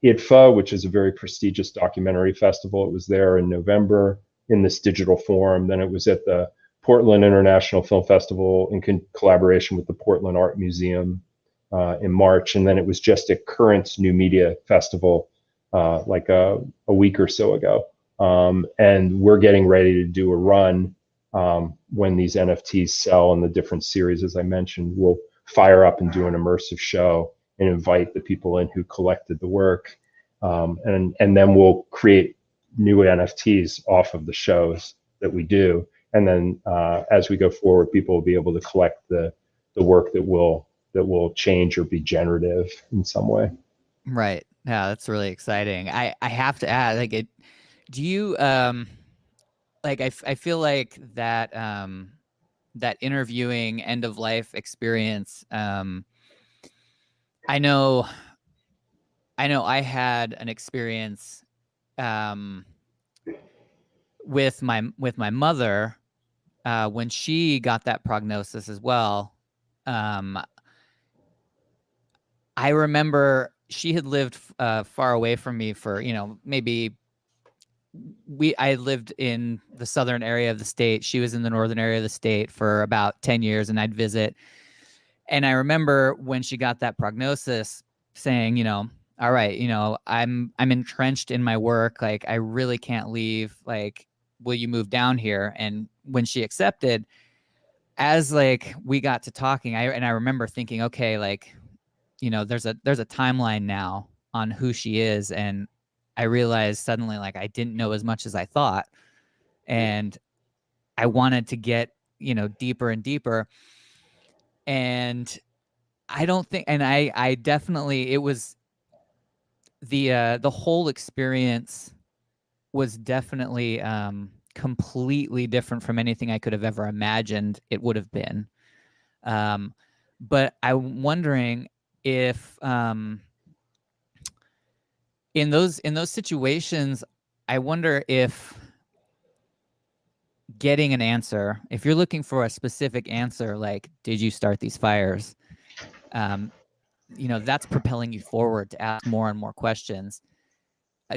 IDFA, which is a very prestigious documentary festival. It was there in November in this digital form. Then it was at the Portland International Film Festival in collaboration with the Portland Art Museum in March. And then it was just at Currents New Media Festival like a week or so ago. And we're getting ready to do a run when these NFTs sell in the different series, as I mentioned. We'll fire up and do an immersive show and invite the people in who collected the work. And then we'll create new NFTs off of the shows that we do. And then as we go forward, people will be able to collect the work that will change or be generative in some way.
Right. Yeah, that's really exciting. I have to add, like, do you like I feel like that that interviewing end of life experience, I know I had an experience um with my mother when she got that prognosis as well. um I remember she had lived far away from me for, maybe I lived in the southern area of the state. She was in the northern area of the state for about 10 years, and I'd visit. And I remember when she got that prognosis saying, all right, I'm entrenched in my work. Like, I really can't leave. Like, will you move down here? And when she accepted, as like we got to talking, I remember thinking, okay, like, there's a timeline now on who she is. And I realized suddenly, like, I didn't know as much as I thought. And I wanted to get, deeper and deeper. And I don't think, and I definitely, it was the whole experience was definitely completely different from anything I could have ever imagined it would have been. But I'm wondering if in those situations, I wonder if getting an answer, if you're looking for a specific answer, like, did you start these fires? That's propelling you forward to ask more and more questions.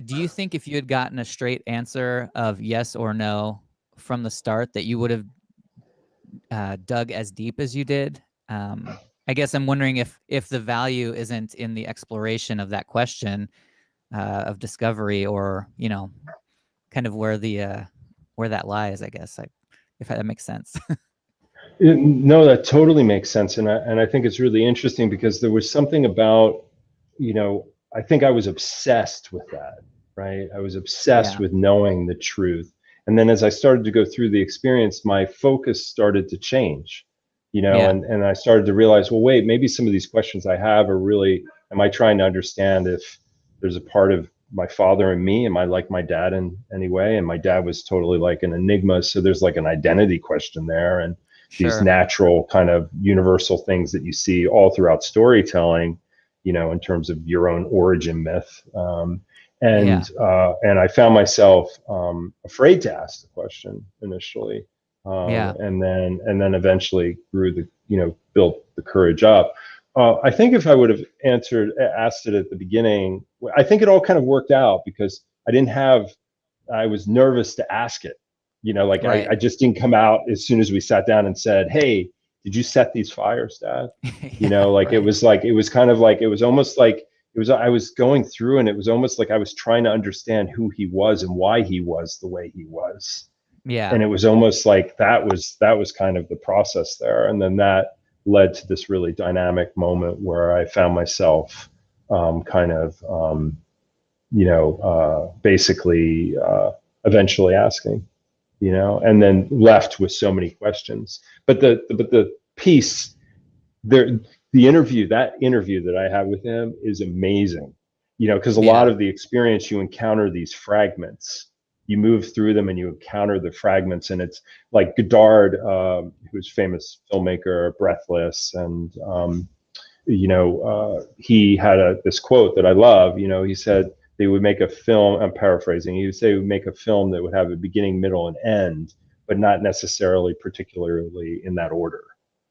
Do you think if you had gotten a straight answer of yes or no from the start, that you would have dug as deep as you did? I guess I'm wondering if the value isn't in the exploration of that question of discovery, or kind of where the where that lies. I guess, if that makes sense.
No, that totally makes sense, and I think it's really interesting, because there was something about, I think I was obsessed with that, right? I was obsessed
Yeah.
with knowing the truth, and then as I started to go through the experience, my focus started to change,
Yeah.
and I started to realize, well, wait, maybe some of these questions I have are really, am I trying to understand if there's a part of my father and me? Am I like my dad in any way? And my dad was totally like an enigma, so there's like an identity question there, and these
Sure.
natural kind of universal things that you see all throughout storytelling, in terms of your own origin myth.
Yeah.
And I found myself afraid to ask the question initially,
Yeah.
and then eventually grew built the courage up. I think if I would have asked it at the beginning, I think it all kind of worked out, because I was nervous to ask it. Like
Right.
I just didn't come out as soon as we sat down and said, "Hey, did you set these fires, Dad?"
Yeah. Right.
It was kind of like, it was almost like I was going through, and it was almost like I was trying to understand who he was and why he was the way he was.
Yeah.
And it was almost like that was kind of the process there. And then led to this really dynamic moment where I found myself kind of, basically eventually asking, and then left with so many questions. But the piece there, that interview that I had with him is amazing, because a lot
Yeah.
of the experience, you encounter these fragments, you move through them and you encounter the fragments. And it's like Godard, who's famous filmmaker, Breathless, and he had this quote that I love. He said they would make a film. I'm paraphrasing. He would say, would make a film that would have a beginning, middle, and end, but not necessarily particularly in that order,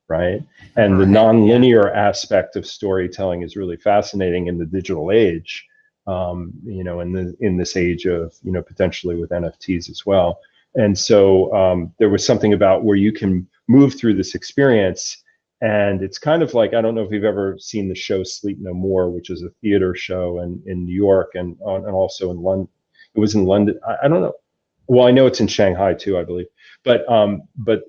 right? And the
Right. Yeah.
nonlinear aspect of storytelling is really fascinating in the digital age. In this age of, potentially with NFTs as well. And so there was something about where you can move through this experience. And it's kind of like, I don't know if you've ever seen the show Sleep No More, which is a theater show in New York and also in London. It was in London. I don't know. Well, I know it's in Shanghai too, I believe. But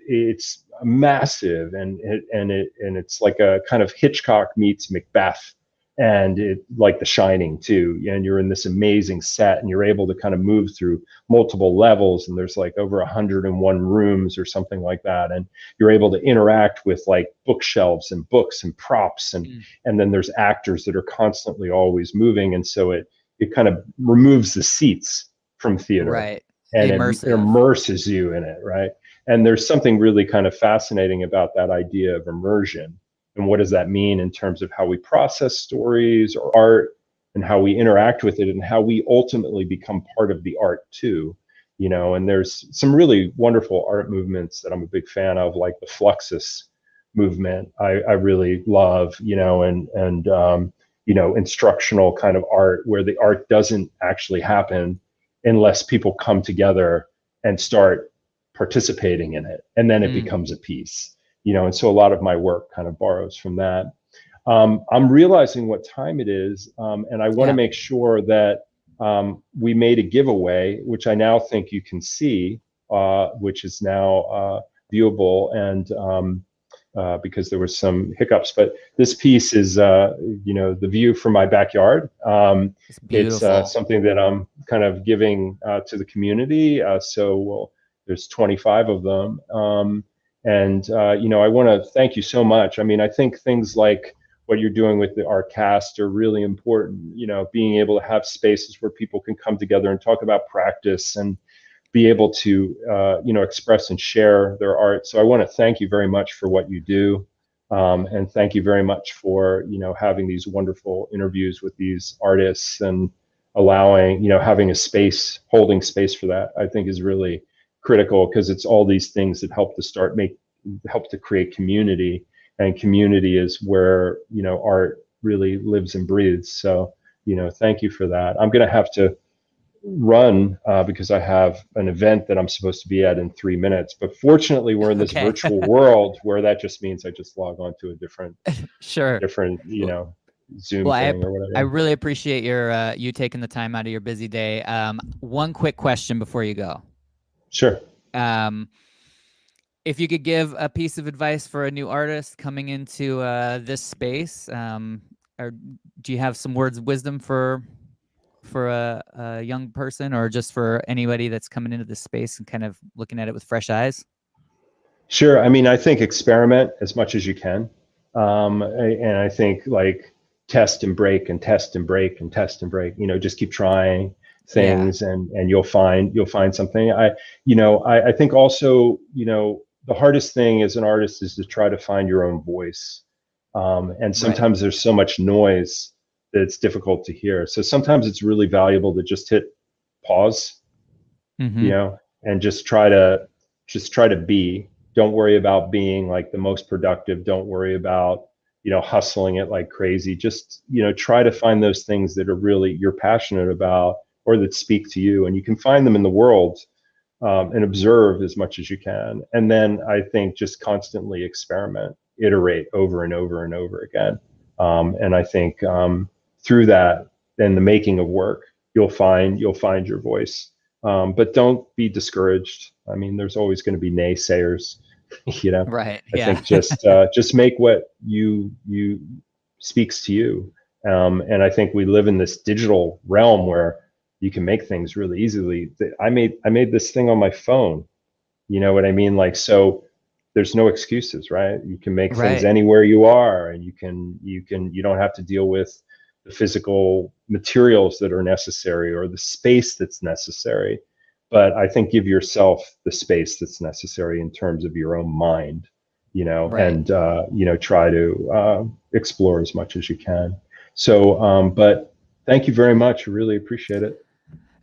it's massive, and it's like a kind of Hitchcock meets Macbeth, and it like The Shining too. And you're in this amazing set, and you're able to kind of move through multiple levels, and there's like over 101 rooms or something like that, and you're able to interact with like bookshelves and books and props, and then there's actors that are constantly always moving, and so it kind of removes the seats from theater,
Right.
and it
Immersive.
immerses you in it, right? And there's something really kind of fascinating about that idea of immersion, and what does that mean in terms of how we process stories or art, and how we interact with it, and how we ultimately become part of the art too. And there's some really wonderful art movements that I'm a big fan of, like the Fluxus movement. I really love, instructional kind of art, where the art doesn't actually happen unless people come together and start participating in it, and then it becomes a piece. And so a lot of my work kind of borrows from that. I'm realizing what time it is, and I want to make sure that we made a giveaway, which I now think you can see, which is now viewable, and because there were some hiccups. But this piece is, the view from my backyard.
It's
It's
beautiful.
something that I'm kind of giving to the community. There's 25 of them. I want to thank you so much. I mean, I think things like what you're doing with the Artcast are really important. Being able to have spaces where people can come together and talk about practice and be able to, express and share their art. So I want to thank you very much for what you do. And thank you very much for, having these wonderful interviews with these artists, and allowing, having a space, holding space for that, I think is really critical, because it's all these things that help to create community, and community is where, art really lives and breathes. So, thank you for that. I'm going to have to run because I have an event that I'm supposed to be at in 3 minutes. But fortunately, we're in this
Okay.
virtual world where that just means I just log on to a different,
Sure.
Zoom
Well,
thing or
I
whatever.
really appreciate you taking the time out of your busy day. One quick question before you go.
Sure.
Um, if you could give a piece of advice for a new artist coming into this space, or do you have some words of wisdom for a young person, or just for anybody that's coming into this space and kind of looking at it with fresh eyes?
Sure. I mean, I think experiment as much as you can. And I think like test and break and test and break and test and break, just keep trying
Yeah.
things, and you'll find something. I think also, the hardest thing as an artist is to try to find your own voice. And
Right.
sometimes there's so much noise that it's difficult to hear. So sometimes it's really valuable to just hit pause,
Mm-hmm.
and just try to be. Don't worry about being like the most productive. Don't worry about, hustling it like crazy. Just, try to find those things that are really you're passionate about, or that speak to you, and you can find them in the world, and observe as much as you can. And then I think just constantly experiment, iterate over and over and over again. And I think through that, then the making of work, you'll find your voice. But don't be discouraged. I mean, there's always going to be naysayers
Right.
I
Yeah.
think just make what you speaks to you. And I think we live in this digital realm where you can make things really easily. I made this thing on my phone. You know what I mean? Like, so there's no excuses, right? You can make things
Right.
anywhere you are, and you don't have to deal with the physical materials that are necessary or the space that's necessary. But I think give yourself the space that's necessary in terms of your own mind,
Right.
and try to explore as much as you can. So, but thank you very much. I really appreciate it.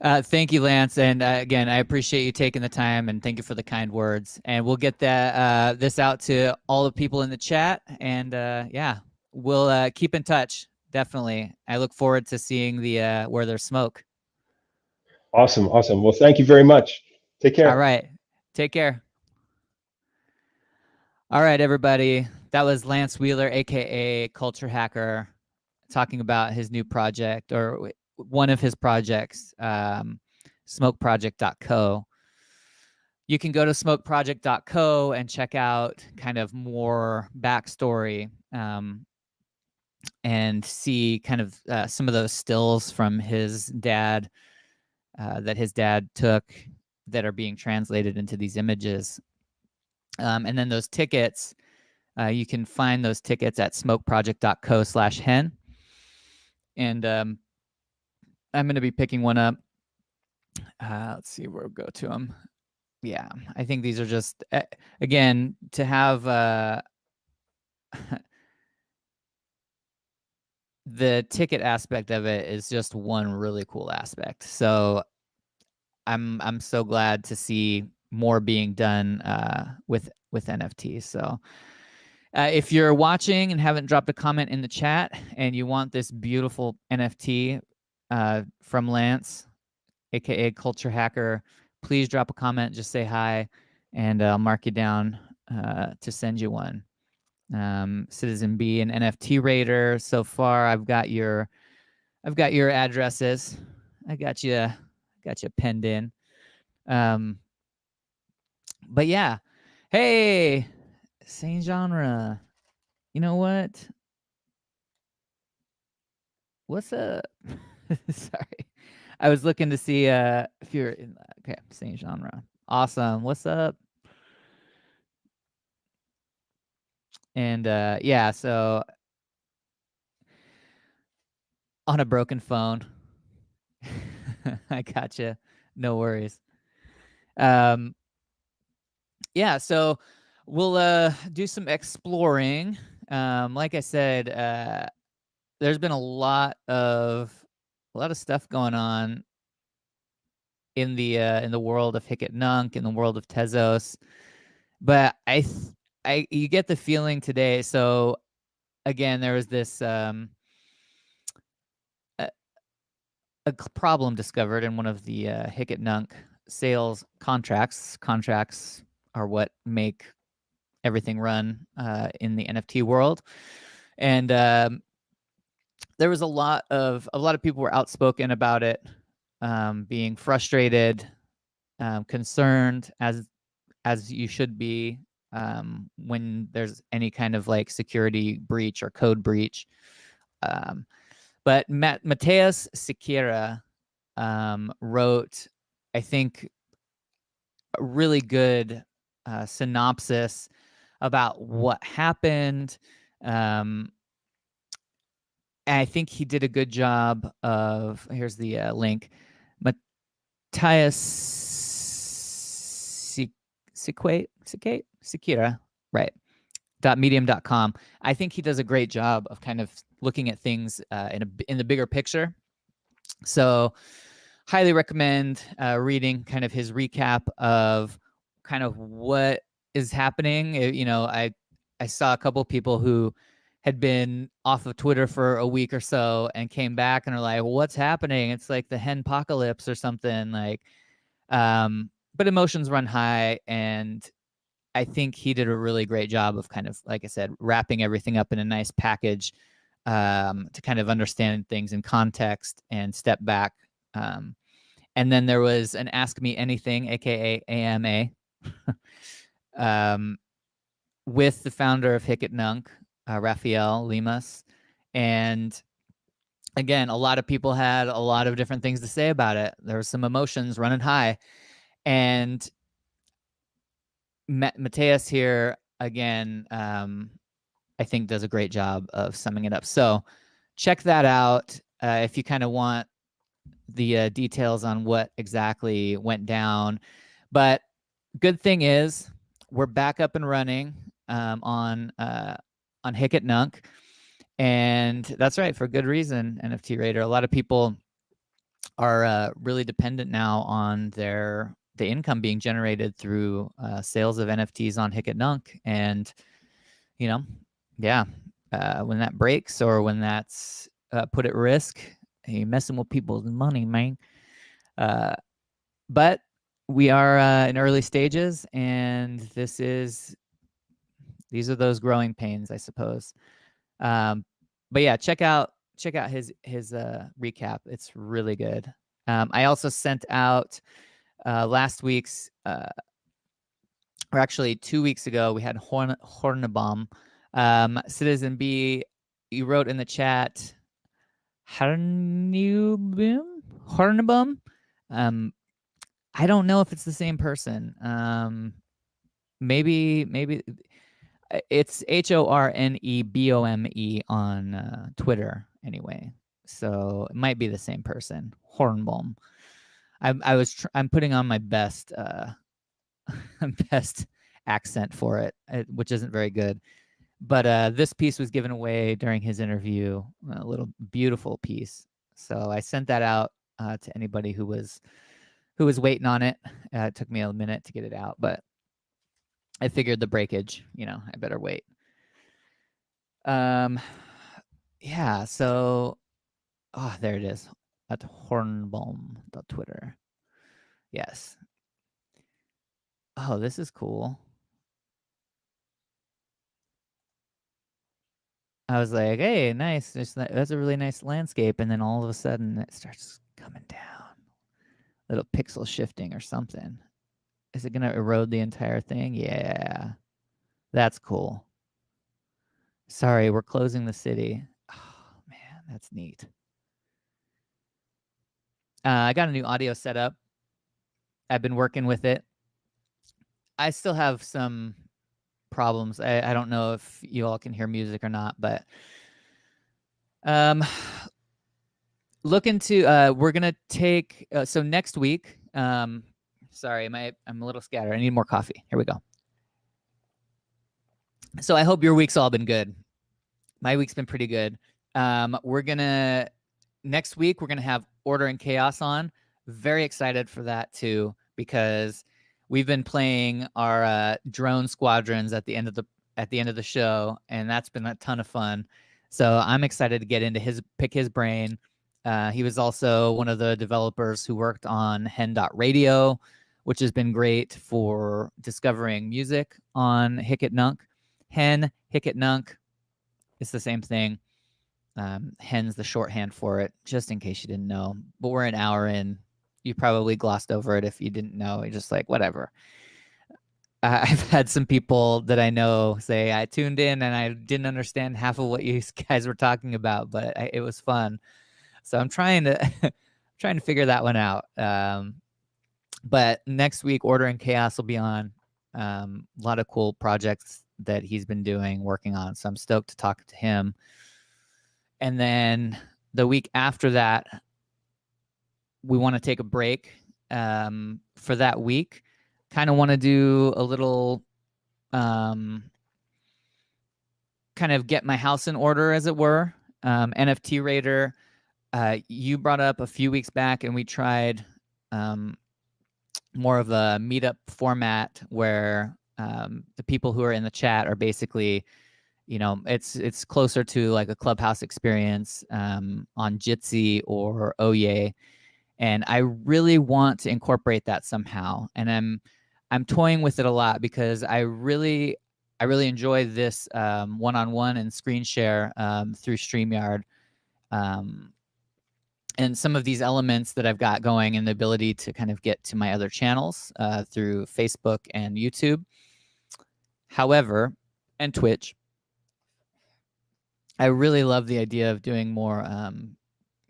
Thank you, Lance. And again, I appreciate you taking the time, and thank you for the kind words. And we'll get that this out to all the people in the chat. And yeah, we'll keep in touch. Definitely. I look forward to seeing the where there's smoke.
Awesome, awesome. Well, thank you very much. Take
All
care.
right. Take care. All right, everybody. That was Lance Weiler, aka Culture Hacker, talking about his new project, or one of his projects, smokeproject.co. You can go to smokeproject.co and check out kind of more backstory, and see kind of some of those stills from his dad, that his dad took, that are being translated into these images. And then those tickets, you can find those tickets at smokeproject.co/hen. And I'm going to be picking one up. Let's see where we'll go to them. Yeah, I think these are just, again, to have the ticket aspect of it is just one really cool aspect. So I'm so glad to see more being done with NFTs. So if you're watching and haven't dropped a comment in the chat and you want this beautiful NFT from Lance, aka Culture Hacker, please drop a comment. Just say hi, and I'll mark you down to send you one. Citizen B and NFT Raider. So far, I've got your addresses. I got you penned in. But yeah, hey, same genre. You know what? What's up? Sorry, I was looking to see if you're in. Okay, same genre. Awesome. What's up? And yeah, so on a broken phone. I gotcha. No worries. Um, yeah, so we'll do some exploring. Like I said, there's been a lot of stuff going on in the world of Hicket Nunk, in the world of Tezos. But you get the feeling today. So again, there was this a problem discovered in one of the Hicket Nunk sales contracts. Contracts are what make everything run in the NFT world, and there was a lot of people were outspoken about it, being frustrated, concerned, as you should be, when there's any kind of like security breach or code breach. But Mateus Siqueira wrote, I think, a really good synopsis about what happened. And I think he did a good job of, here's the link, Matthias Siqueira, right, .medium.com. I think he does a great job of kind of looking at things in the bigger picture. So highly recommend reading kind of his recap of kind of what is happening. I saw a couple of people who had been off of Twitter for a week or so and came back and are like, well, what's happening? It's like the hen apocalypse or something, like, but emotions run high, and I think he did a really great job of kind of, like I said, wrapping everything up in a nice package, to kind of understand things in context and step back. And then there was an Ask Me Anything, aka AMA, with the founder of Hicket Nunk, Rafael Limas. And again, a lot of people had a lot of different things to say about it. There were some emotions running high. And Mateus here, again, I think does a great job of summing it up. So check that out if you kind of want the details on what exactly went down. But good thing is we're back up and running on Hicket Nunk. And that's right, for good reason, NFT Raider. A lot of people are really dependent now on the income being generated through sales of NFTs on Hicket Nunk. And, yeah, when that breaks or when that's put at risk, you're messing with people's money, man. But we are in early stages, and these are those growing pains, I suppose. But yeah, check out his recap. It's really good. I also sent out last week's, or actually 2 weeks ago, we had Hornibom. Citizen B, you wrote in the chat, Hornibom. I don't know if it's the same person. Maybe it's Hornebome on Twitter anyway, so it might be the same person. Hornbaum. I'm putting on my best best accent for it, which isn't very good. But this piece was given away during his interview, a little beautiful piece. So I sent that out to anybody who was waiting on it. It took me a minute to get it out, but I figured the breakage, I better wait. Yeah, so there it is at hornbaum.twitter. Yes. Oh, this is cool. I was like, hey, nice. That's a really nice landscape. And then all of a sudden it starts coming down. Little pixel shifting or something. Is it going to erode the entire thing? Yeah. That's cool. Sorry, we're closing the city. Oh, man, that's neat. I got a new audio setup. I've been working with it. I still have some problems. I don't know if you all can hear music or not, but look into we're gonna take so next week. Sorry, I'm a little scattered. I need more coffee. Here we go. So I hope your week's all been good. My week's been pretty good. Next week we're gonna have Order and Chaos on. Very excited for that too, because we've been playing our drone squadrons at the end of the show, and that's been a ton of fun. So I'm excited to get into pick his brain. He was also one of the developers who worked on Hen.radio, which has been great for discovering music on Hicket Nunk. Hen, Hicket Nunk, it's the same thing. Hen's the shorthand for it, just in case you didn't know. But we're an hour in. You probably glossed over it if you didn't know. You're just like, whatever. I've had some people that I know say, I tuned in and I didn't understand half of what you guys were talking about, but it was fun. So I'm trying to figure that one out. But next week, Order and Chaos will be on. A lot of cool projects that he's been working on. So I'm stoked to talk to him. And then the week after that, we want to take a break for that week. Kind of want to do a little kind of get my house in order, as it were. NFT Raider, you brought up a few weeks back, and we tried more of a meetup format where the people who are in the chat are basically, it's closer to like a Clubhouse experience on Jitsi or Oye. And I really want to incorporate that somehow. And I'm toying with it a lot because I really enjoy this one-on-one and screen share through StreamYard. And some of these elements that I've got going and the ability to kind of get to my other channels through Facebook and YouTube. However, and Twitch. I really love the idea of doing more,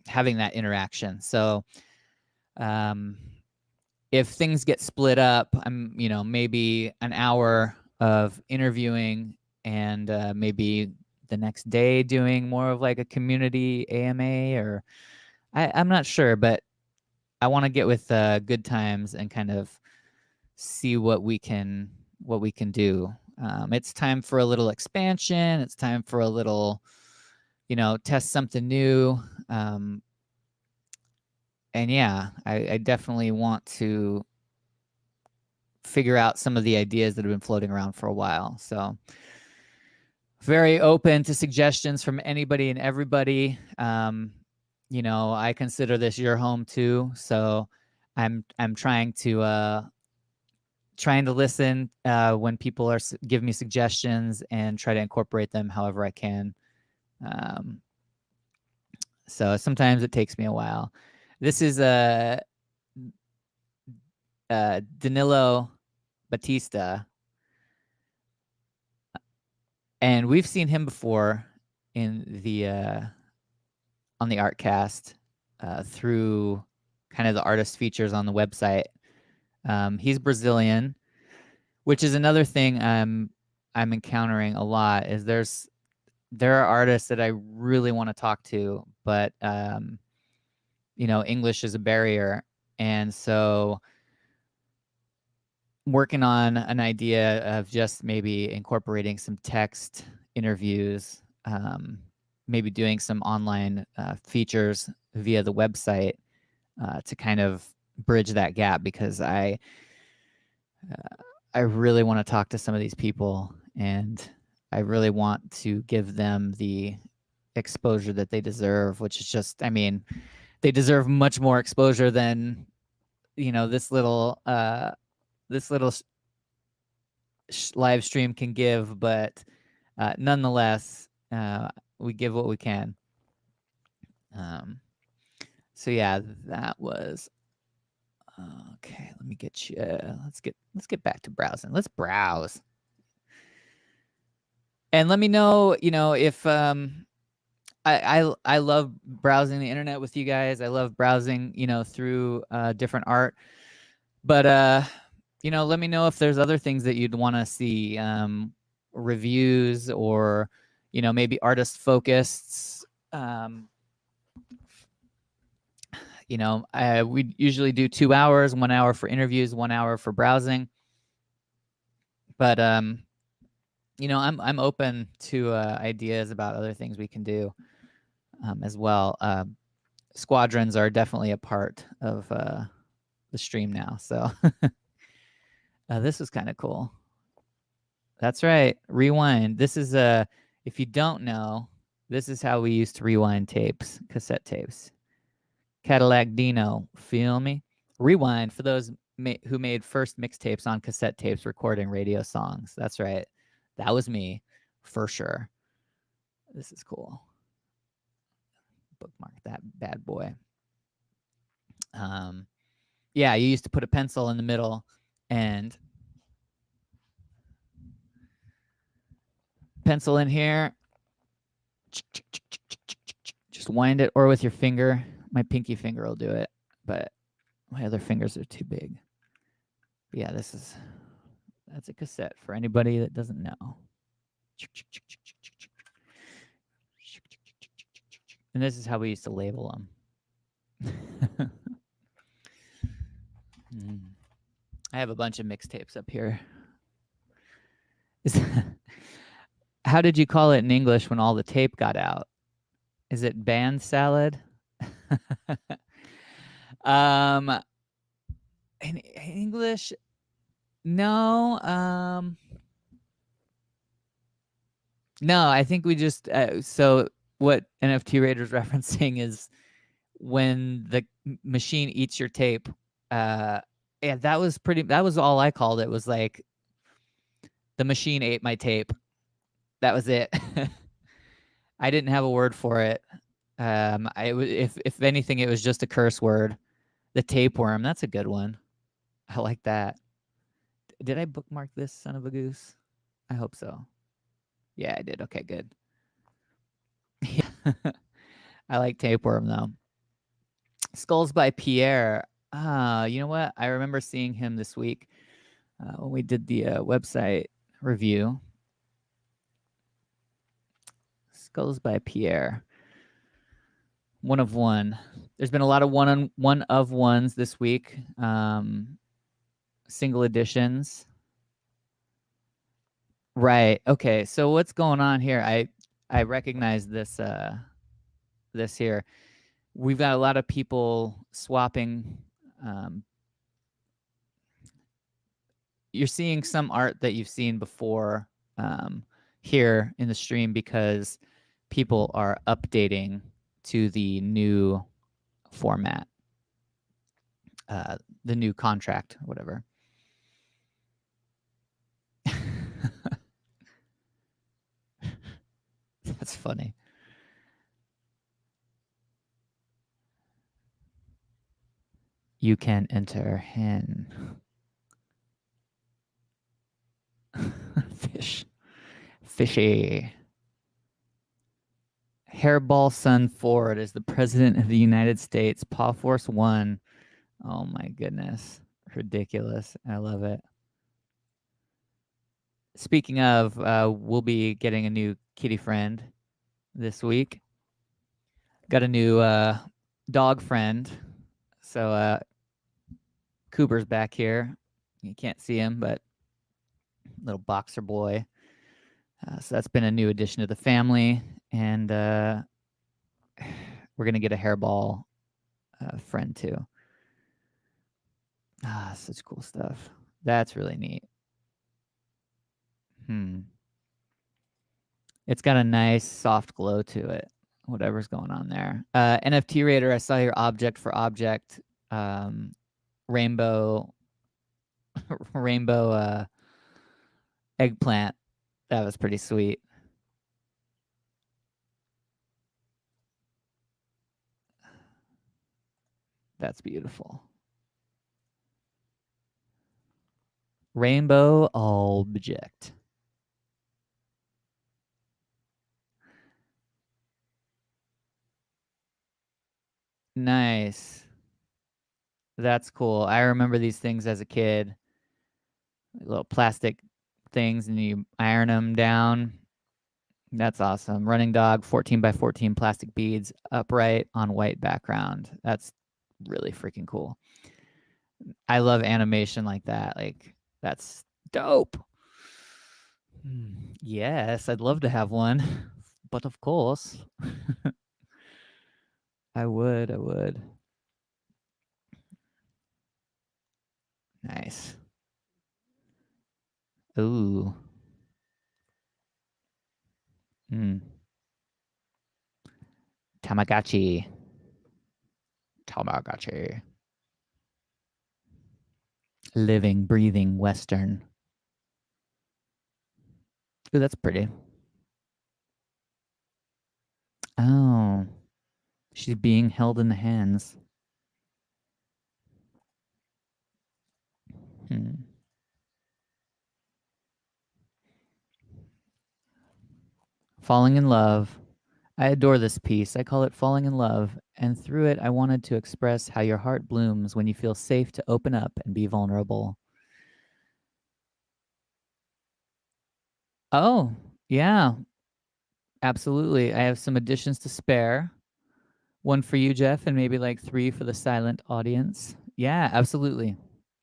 having that interaction. So if things get split up, I'm, maybe an hour of interviewing and maybe the next day doing more of like a community AMA, or I'm not sure, but I want to get with Good Times and kind of see what we can do. It's time for a little expansion. It's time for a little, test something new. And yeah, I definitely want to figure out some of the ideas that have been floating around for a while. So very open to suggestions from anybody and everybody. I consider this your home too. So I'm trying to listen when people are give me suggestions and try to incorporate them however I can. So sometimes it takes me a while. This is Danilo Batista, and we've seen him before in the on the Artcast through kind of the artist features on the website. He's Brazilian, which is another thing I'm encountering a lot. Is there are artists that I really want to talk to, but English is a barrier, and so working on an idea of just maybe incorporating some text interviews, maybe doing some online features via the website to kind of bridge that gap, because I really want to talk to some of these people, and I really want to give them the exposure that they deserve, which is just, they deserve much more exposure than, this little live stream can give, but nonetheless, we give what we can. So yeah, that was okay. Let me get you. Let's get back to browsing. Let's browse, and let me know. If I love browsing the internet with you guys. I love browsing, through different art, but let me know if there's other things that you'd want to see, reviews, or maybe artist focused. We usually do 2 hours, 1 hour for interviews, 1 hour for browsing. But I'm open to ideas about other things we can do as well. Squadrons are definitely a part of the stream now, so this is kind of cool. That's right, rewind. This is if you don't know, this is how we used to rewind tapes, cassette tapes. Cadillac Dino, feel me? Rewind for those who made first mixtapes on cassette tapes recording radio songs. That's right. That was me, for sure. This is cool. Bookmark that bad boy. Yeah, you used to put a pencil in the middle and pencil in here. Just wind it, or with your finger. My pinky finger will do it, but my other fingers are too big. But yeah, that's a cassette for anybody that doesn't know. And this is how we used to label them. I have a bunch of mixtapes up here. How did you call it in English when all the tape got out? Is it band salad? In English, no. No, I think we just so what NFT Raider's referencing is when the machine eats your tape. Yeah, that was all I called it, was like the machine ate my tape. That was it. I didn't have a word for it. If anything, it was just a curse word. The tapeworm, that's a good one. I like that. Did I bookmark this son of a goose? I hope so. Yeah, I did. Okay, good. I like tapeworm though. Skulls by Pierre. You know what? I remember seeing him this week when we did the website review. Skulls by Pierre. One of one. There's been a lot of one of ones this week. Single editions. Right. Okay. So what's going on here? I recognize this here. We've got a lot of people swapping. You're seeing some art that you've seen before here in the stream because people are updating to the new format, the new contract, whatever. That's funny. You can enter hen. Fish. Fishy. Hairball Son Ford is the president of the United States. Paw Force 1. Oh my goodness. Ridiculous. I love it. Speaking of, we'll be getting a new kitty friend this week. Got a new dog friend. So Cooper's back here. You can't see him, but little boxer boy. So that's been a new addition to the family. And we're going to get a hairball friend too. Such cool stuff. That's really neat. It's got a nice soft glow to it, whatever's going on there. NFT Raider, I saw your object for object rainbow rainbow eggplant. That was pretty sweet. That's beautiful. Rainbow object. Nice. That's cool. I remember these things as a kid. Little plastic things, and you iron them down. That's awesome. Running dog, 14 by 14 plastic beads, upright on white background. That's really freaking cool. I love animation like that. Like, that's dope. Yes, I'd love to have one, but of course, I would. Nice. Ooh. Tamagotchi. Living, breathing Western. Ooh, that's pretty. Oh. She's being held in the hands. Falling in love. I adore this piece. I call it Falling in Love, and through it, I wanted to express how your heart blooms when you feel safe to open up and be vulnerable. Oh, yeah, absolutely. I have some additions to spare. One for you, Jeff, and maybe like 3 for the silent audience. Yeah, absolutely.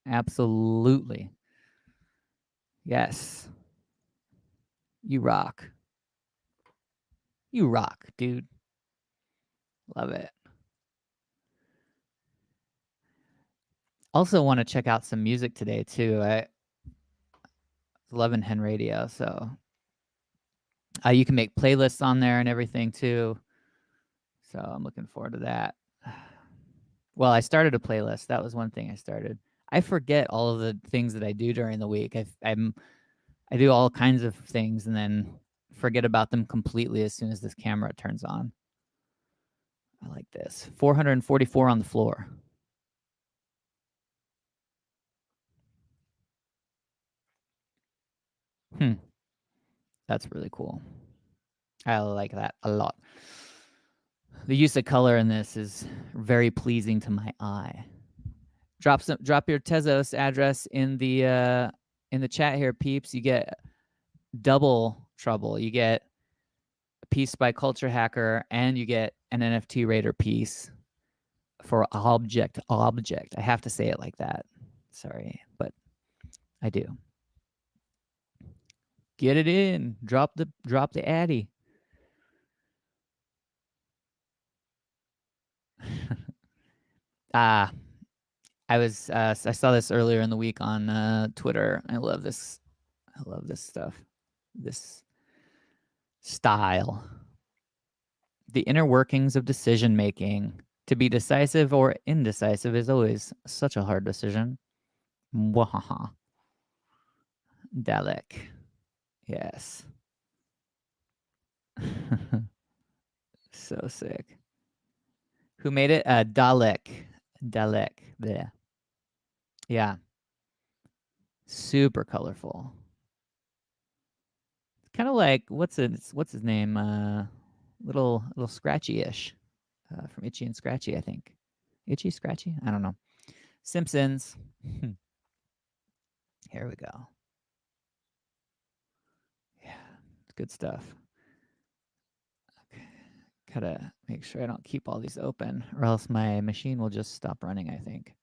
Absolutely. Yes. You rock. You rock, dude. Love it. Also want to check out some music today too. I loving Hen Radio, so you can make playlists on there and everything too. So I'm looking forward to that. Well, I started a playlist. That was one thing I started. I forget all of the things that I do during the week. I do all kinds of things and then forget about them completely as soon as this camera turns on. I like this. 444 on the floor. That's really cool. I like that a lot. The use of color in this is very pleasing to my eye. Drop your Tezos address in the chat here, peeps. You get double trouble. You get a piece by Culture Hacker, and you get an NFT Raider piece for object. I have to say it like that. Sorry, but I do. Get it in. Drop the addy. I saw this earlier in the week on Twitter. I love this stuff. This style. The inner workings of decision making. To be decisive or indecisive is always such a hard decision. Mwahaha. Dalek. Yes. So sick. Who made it? Dalek. There. Yeah. Super colorful. Kind of like what's his name? Little Scratchy-ish. From Itchy and Scratchy, I think. Itchy, Scratchy? I don't know. Simpsons. Here we go. Yeah, good stuff. Okay. Gotta make sure I don't keep all these open, or else my machine will just stop running, I think.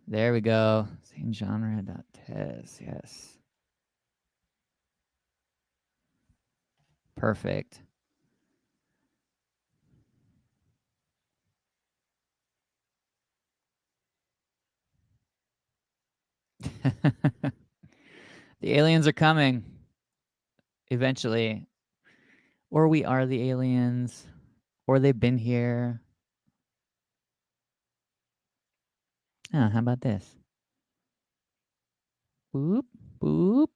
There we go. Same genre.tez. Yes. Perfect. The aliens are coming. Eventually. Or we are the aliens. Or they've been here. Oh, how about this? Boop, boop.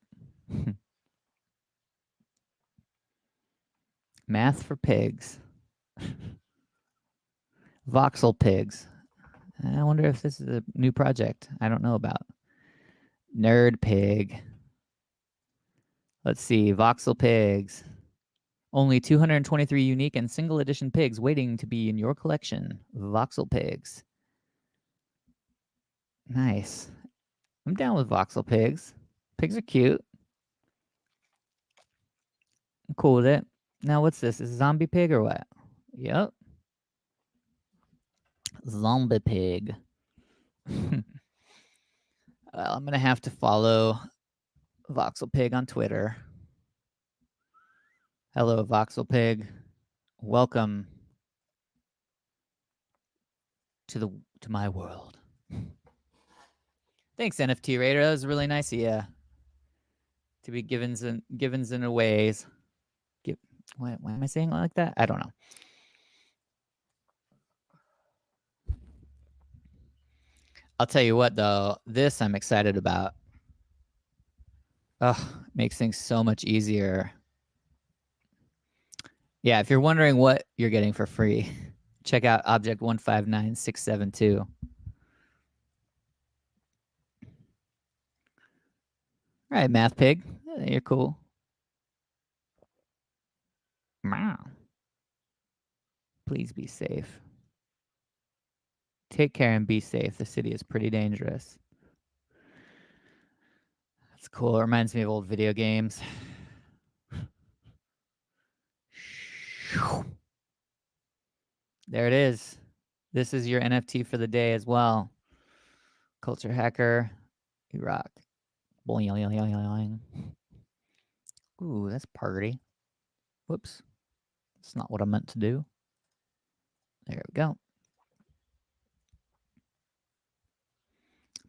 Math for pigs. Voxel pigs. I wonder if this is a new project I don't know about. Nerd pig. Let's see. Voxel pigs. Only 223 unique and single edition pigs waiting to be in your collection. Voxel pigs. Nice. I'm down with voxel pigs. Pigs are cute. I'm cool with it. Now, what's this? Is it zombie pig or what? Yep. Zombie pig. Well, I'm going to have to follow Voxel Pig on Twitter. Hello, Voxel Pig. Welcome to my world. Thanks, NFT Raider. That was really nice of you to be givens in a ways. Why am I saying it like that? I don't know. I'll tell you what, though. This I'm excited about. Oh, makes things so much easier. Yeah, if you're wondering what you're getting for free, check out Object 159672. All right, Math Pig. You're cool. Meow. Please be safe. Take care and be safe. The city is pretty dangerous. That's cool. It reminds me of old video games. There it is. This is your NFT for the day as well. Culture Hacker. You rock. Ooh, that's party. Whoops. That's not what I meant to do. There we go.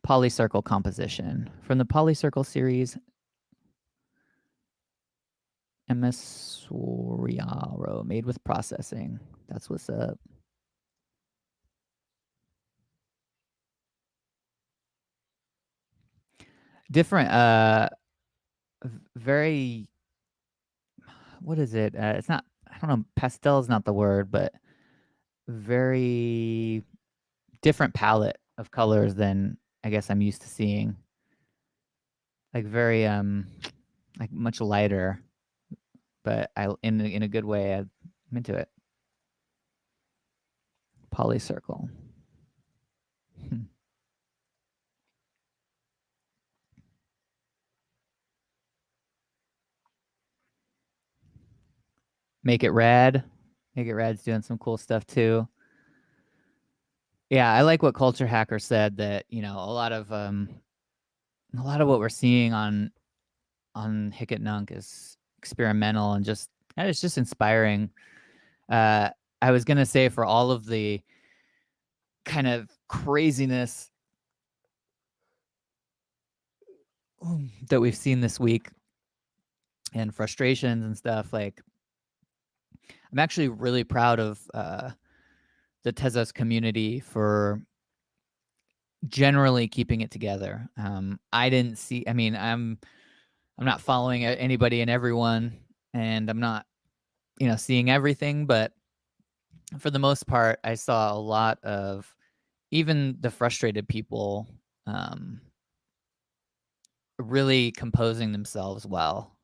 Polycircle composition. From the Polycircle series, Emissoriaro, made with processing. That's what's up. Different, very, what is it? It's not, I don't know, pastel is not the word, but very different palette of colors than I guess I'm used to seeing. Like very like much lighter, but in a good way. I'm into it. Polycircle. Make It Rad. Make It Rad's doing some cool stuff too. Yeah, I like what Culture Hacker said, that a lot of what we're seeing on Hicket Nunk is experimental and it's just inspiring. I was gonna say, for all of the kind of craziness that we've seen this week and frustrations and stuff, like I'm actually really proud of the Tezos community for generally keeping it together. I didn't see. I mean, I'm not following anybody and everyone, and I'm not seeing everything, but for the most part, I saw a lot of even the frustrated people really composing themselves well.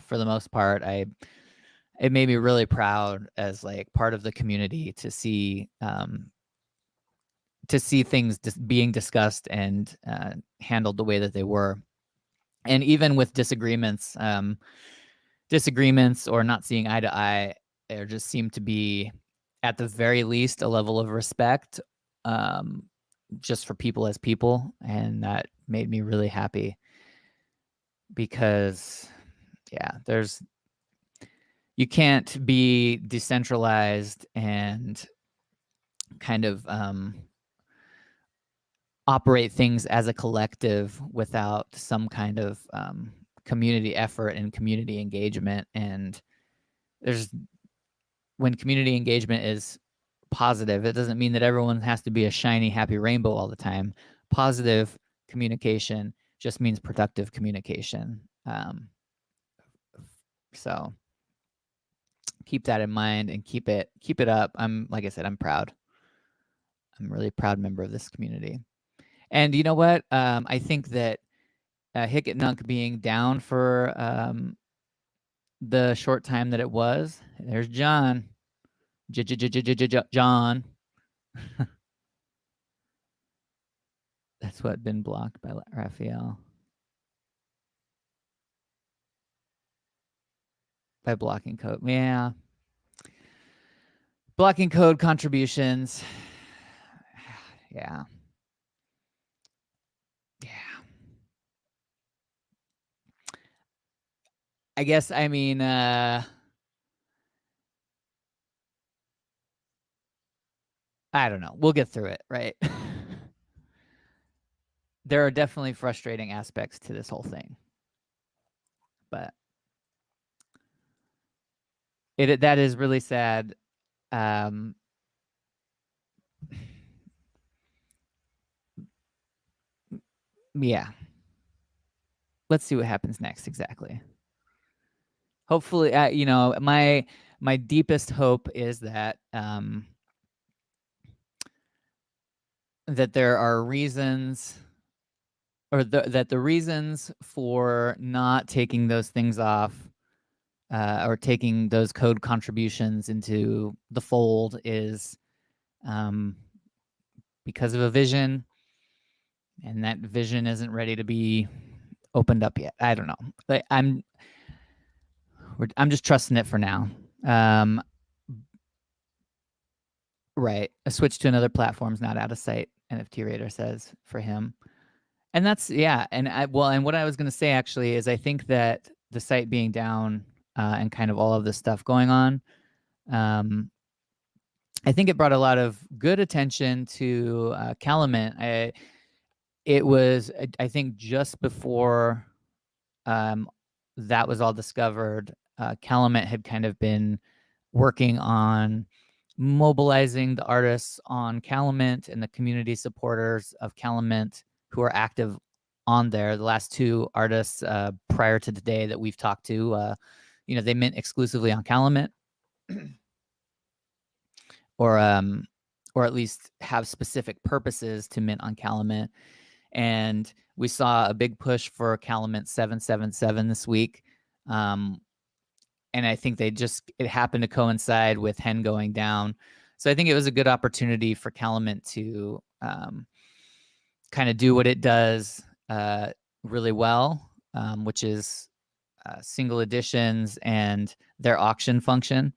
For the most part, it made me really proud as like part of the community to see things being discussed and handled the way that they were. And even with disagreements or not seeing eye to eye, there just seemed to be, at the very least, a level of respect just for people as people. And that made me really happy, because you can't be decentralized and kind of operate things as a collective without some kind of community effort and community engagement. And when community engagement is positive, it doesn't mean that everyone has to be a shiny, happy rainbow all the time. Positive communication just means productive communication. So keep that in mind and keep it up. Like I said, I'm proud. I'm a really proud member of this community. And you know what? I think that Hicket Nunk being down for the short time that it was, there's John. John. That's what been blocked by Raphael. By blocking code. Yeah. Blocking code contributions. Yeah. Yeah. I guess, I mean, I don't know. We'll get through it, right? There are definitely frustrating aspects to this whole thing, but that is really sad. Yeah. Let's see what happens next. Exactly. Hopefully, my deepest hope is that that there are reasons, or that the reasons for not taking those things off, or taking those code contributions into the fold, is because of a vision, and that vision isn't ready to be opened up yet. I don't know. I'm just trusting it for now. Right. A switch to another platform is not out of sight, NFT Raider says for him. And that's, yeah. And what I was going to say actually is, I think that the site being down and kind of all of this stuff going on, I think it brought a lot of good attention to Calumet. It was, I think, just before that was all discovered, Calumet had kind of been working on mobilizing the artists on Calumet and the community supporters of Calumet who are active on there. The last two artists prior to today that we've talked to, they mint exclusively on Calumet, or or at least have specific purposes to mint on Calumet. And we saw a big push for Calumet 777 this week. And I think it happened to coincide with Hen going down. So I think it was a good opportunity for Calumet to kind of do what it does really well, which is single editions and their auction function.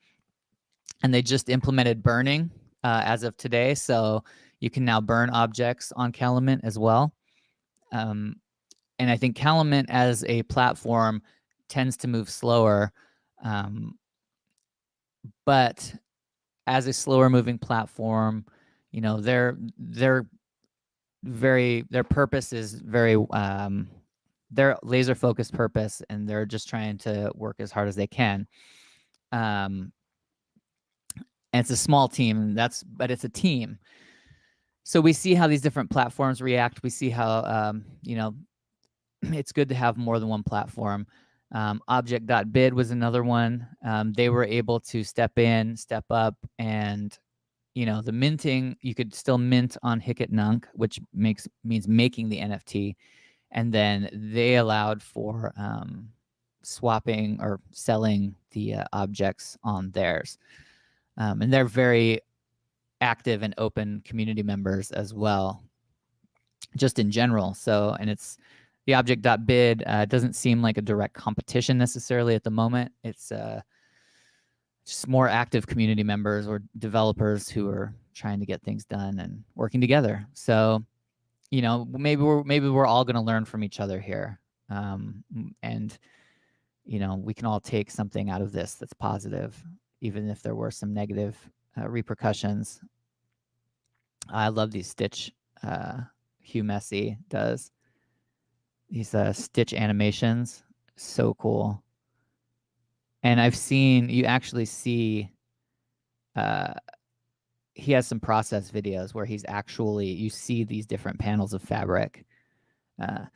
And they just implemented burning as of today. So you can now burn objects on Calumet as well. And I think Calumet as a platform tends to move slower. But as a slower moving platform, their purpose is very their laser focused purpose, and they're just trying to work as hard as they can. And it's a small team, but it's a team. So we see how these different platforms react. We see how it's good to have more than one platform. Object.bid was another one. They were able to step up, and the minting, you could still mint on Hicket Nunk, which means making the NFT. And then they allowed for swapping or selling the objects on theirs. And they're very active and open community members as well, just in general. So, and it's the object.bid doesn't seem like a direct competition necessarily at the moment. It's just more active community members or developers who are trying to get things done and working together. So, maybe we're all going to learn from each other here, and we can all take something out of this that's positive, even if there were some negative repercussions. I love these Stitch. Hugh Messy does these Stitch animations, so cool. And I've seen you actually see. He has some process videos where you see these different panels of fabric. I'm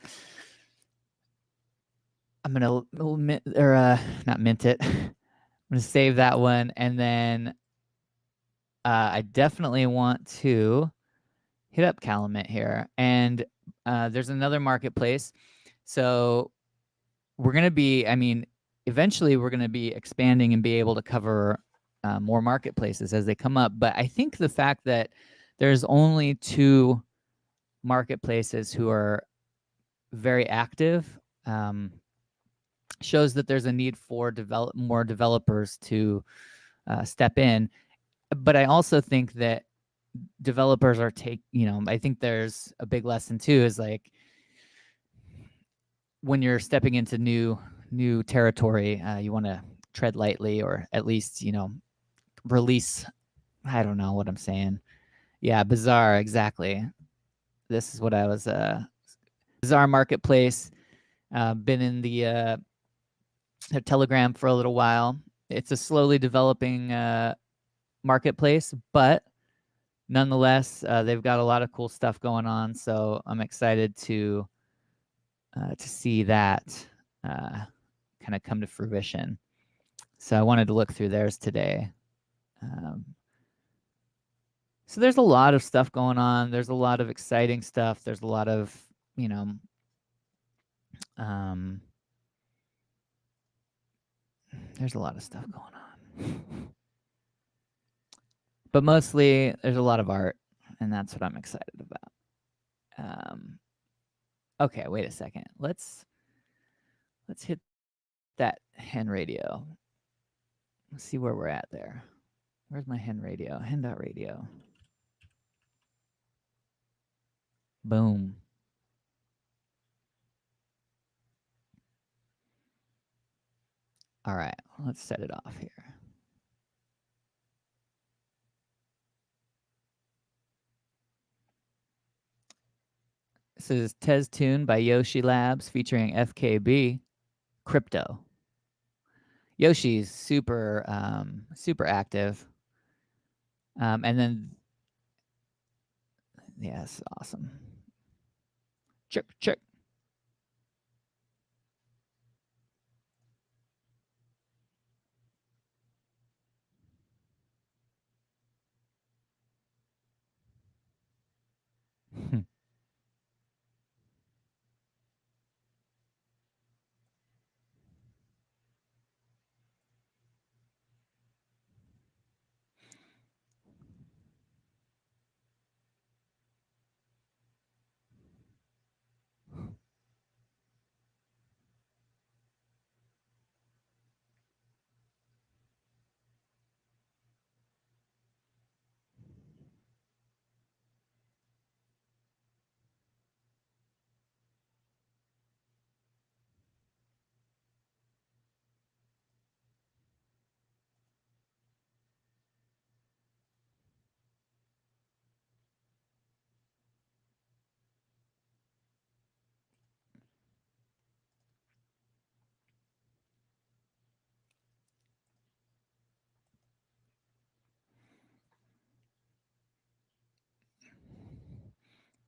gonna not mint it. I'm gonna save that one, and then I definitely want to hit up Calumet here. And there's another marketplace. So we're gonna be, eventually we're gonna be expanding and be able to cover more marketplaces as they come up. But I think the fact that there's only 2 marketplaces who are very active shows that there's a need for more developers to step in. But I also think that developers are I think there's a big lesson too, is like when you're stepping into new territory, you want to tread lightly, or at least release. I don't know what I'm saying. Yeah, Bazaar, exactly. This is what I was. Bazaar Marketplace. Been in the Telegram for a little while. It's a slowly developing marketplace, but nonetheless, they've got a lot of cool stuff going on. So I'm excited to see that kind of come to fruition. So I wanted to look through theirs today. So there's a lot of stuff going on. There's a lot of exciting stuff. There's a lot of, there's a lot of stuff going on. But mostly there's a lot of art, and that's what I'm excited about. Okay, wait a second. Let's hit that hen radio. Let's see where we're at there. Where's my hen radio? Hen.radio. Boom. All right, let's set it off here. This is Tez Tune by Yoshi Labs featuring FKB Crypto. Yoshi's super active. And then, yeah, it's awesome. Check.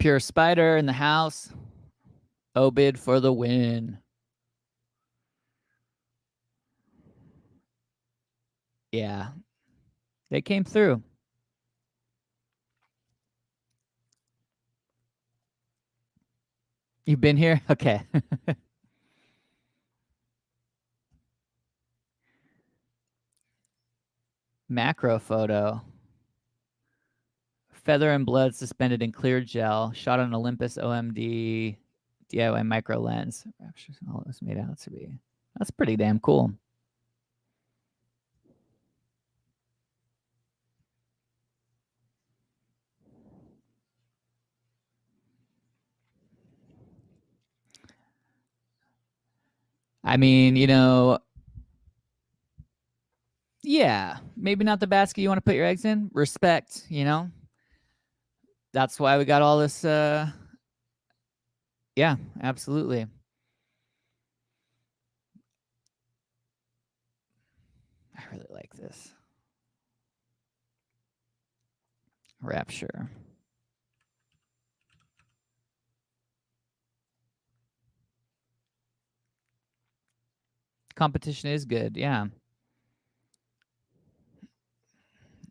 Pure Spider in the house. Obid for the win. Yeah. They came through. You've been here? Okay. Macro photo. Feather and blood suspended in clear gel. Shot on Olympus OMD DIY micro lens. All it was made out to be. That's pretty damn cool. I mean, you know, yeah, maybe not the basket you want to put your eggs in. Respect, you know. That's why we got all this. Yeah, absolutely. I really like this. Rapture. Competition is good. Yeah.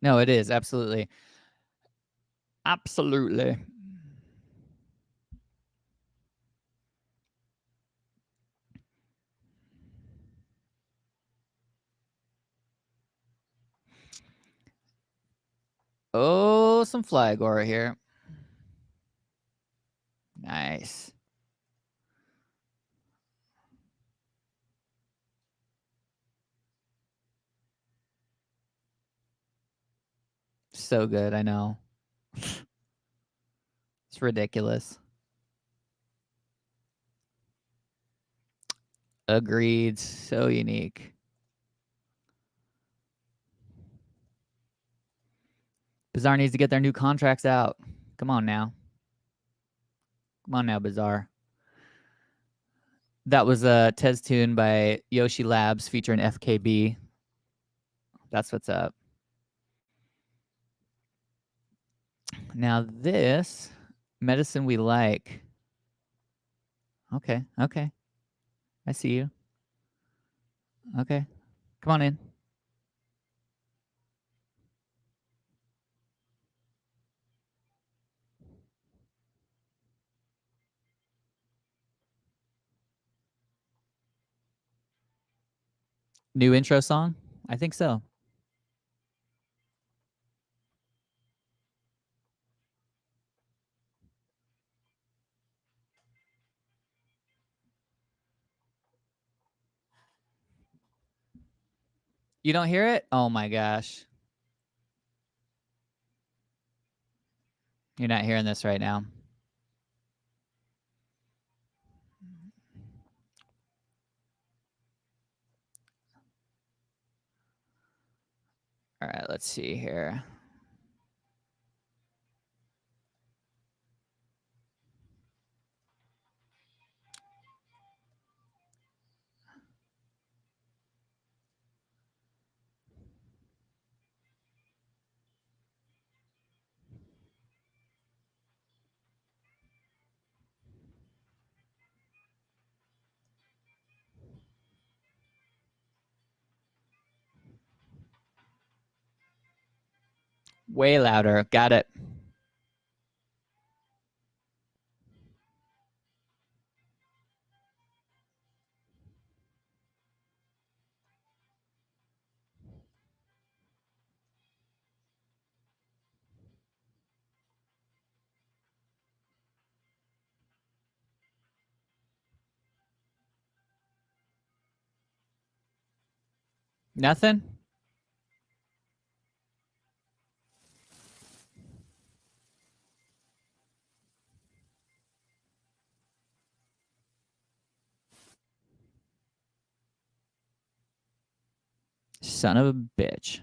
No, it is. Absolutely. Absolutely. Oh, some fly agora here. Nice. So good. I know. It's ridiculous. Agreed. So unique. Bizarre needs to get their new contracts out. Come on now. Come on now, Bizarre. That was a Tez tune by Yoshi Labs featuring FKB. That's what's up. Now this medicine we like. Okay, okay. I see you. Okay. Come on in. New intro song? I think so. You don't hear it? Oh my gosh. You're not hearing this right now. All right, let's see here. Way louder. Got it. Nothing? Son of a bitch.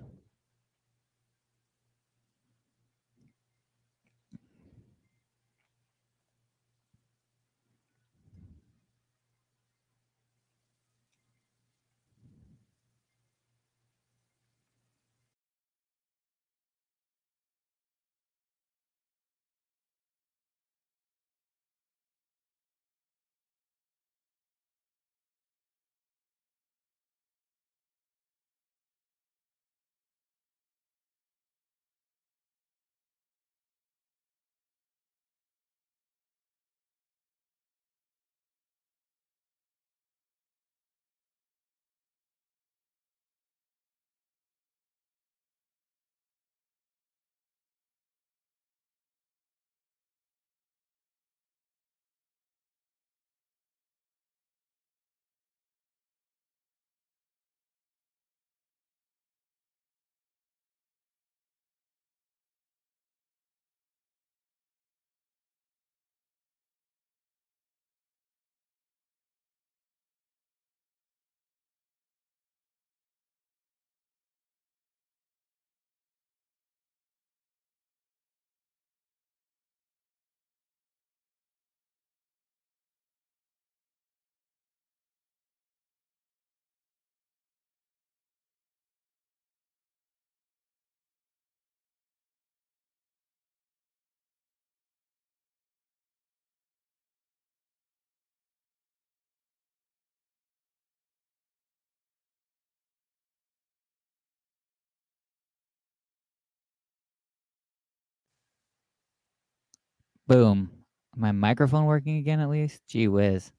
Boom. My microphone working again at least? Gee whiz.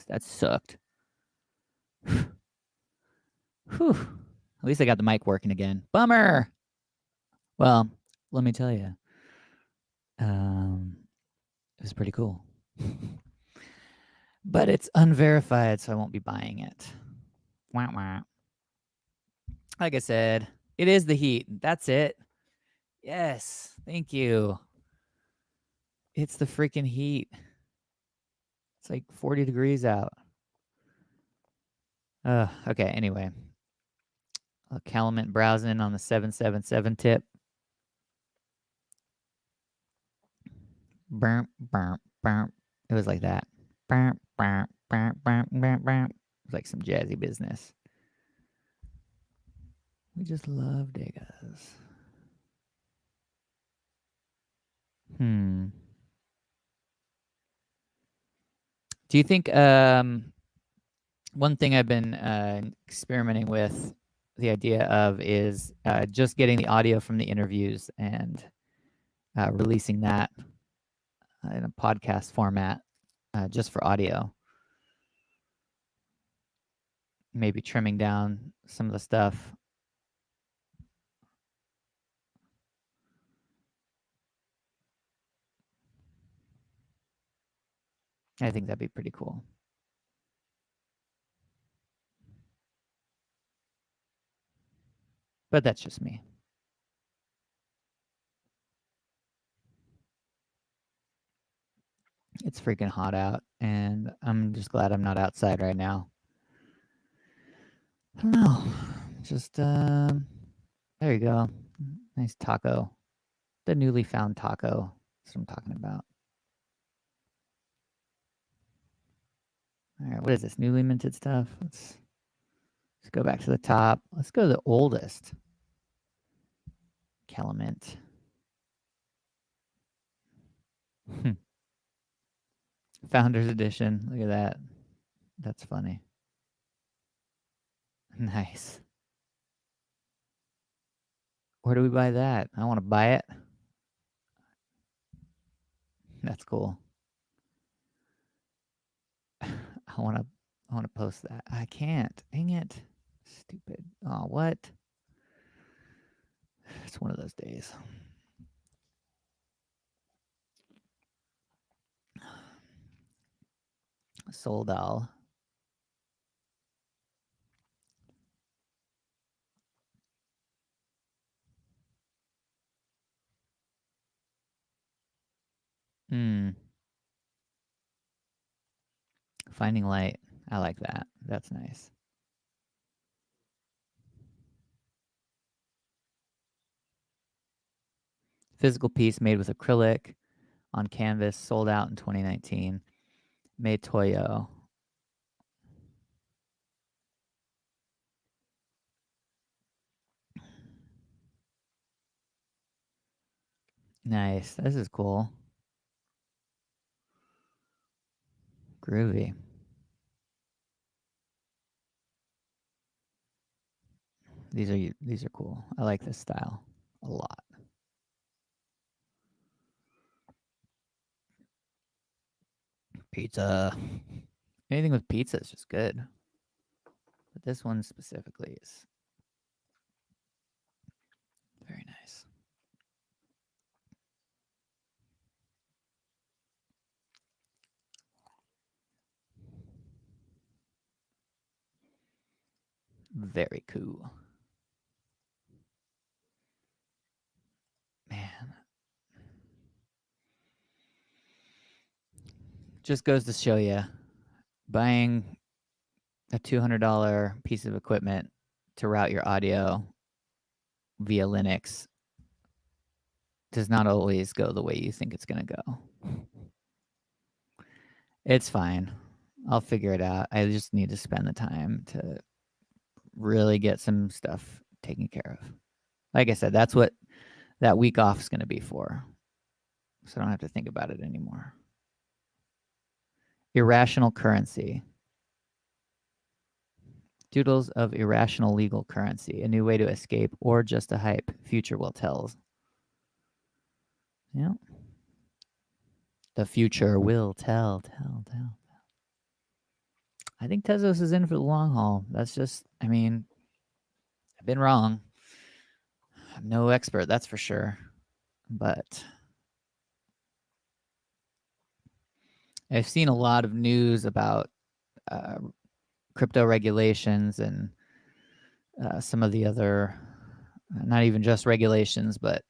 That sucked. Whew. At least I got the mic working again. Bummer. Well, let me tell you. It was pretty cool. But it's unverified, so I won't be buying it. Wah, wah. Like I said, it is the heat. That's it. Yes. Thank you. It's the freaking heat. It's like 40 degrees out. Okay, anyway. Calumet browsing on the 777 tip. Burp, burp, burp. It was like that. Burp, burp, burp, burp, burp, burp. It was like some jazzy business. We just love Degas. Do you think one thing I've been experimenting with the idea of is just getting the audio from the interviews and releasing that in a podcast format just for audio. Maybe trimming down some of the stuff. I think that'd be pretty cool. But that's just me. It's freaking hot out, and I'm just glad I'm not outside right now. I don't know. Just, there you go. Nice taco. The newly found taco. That's what I'm talking about. All right, what is this? Newly minted stuff? Let's go back to the top. Let's go to the oldest. Calumet. Founders Edition. Look at that. That's funny. Nice. Where do we buy that? I want to buy it. That's cool. I want to post that. I can't. Dang it. Stupid. Oh, what? It's one of those days. Soldal. Finding light. I like that. That's nice. Physical piece made with acrylic on canvas, sold out in 2019. Made Toyo. Nice. This is cool. Groovy. These are cool. I like this style a lot. Pizza. Anything with pizza is just good. But this one specifically is very nice. Very cool. Man. Just goes to show you, buying a $200 piece of equipment to route your audio via Linux does not always go the way you think it's going to go. It's fine. I'll figure it out. I just need to spend the time to really get some stuff taken care of. Like I said, that's what that week off is going to be for. So I don't have to think about it anymore. Irrational currency. Doodles of irrational legal currency. A new way to escape or just a hype. Future will tell. Yeah. The future will tell. I think Tezos is in for the long haul. That's just, I mean, I've been wrong. I'm no expert, that's for sure. But I've seen a lot of news about crypto regulations and some of the other, not even just regulations, but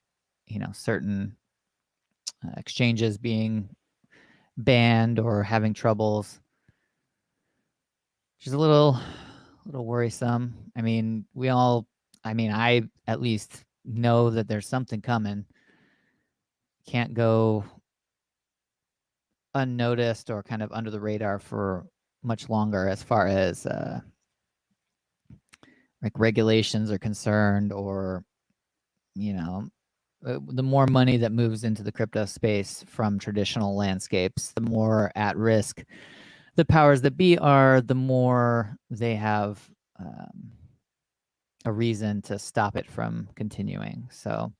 certain exchanges being banned or having troubles. Which is a little worrisome. I mean, I at least know that there's something coming. Can't go unnoticed or kind of under the radar for much longer as far as like regulations are concerned, or the more money that moves into the crypto space from traditional landscapes, the more at risk the powers that be are, the more they have a reason to stop it from continuing. So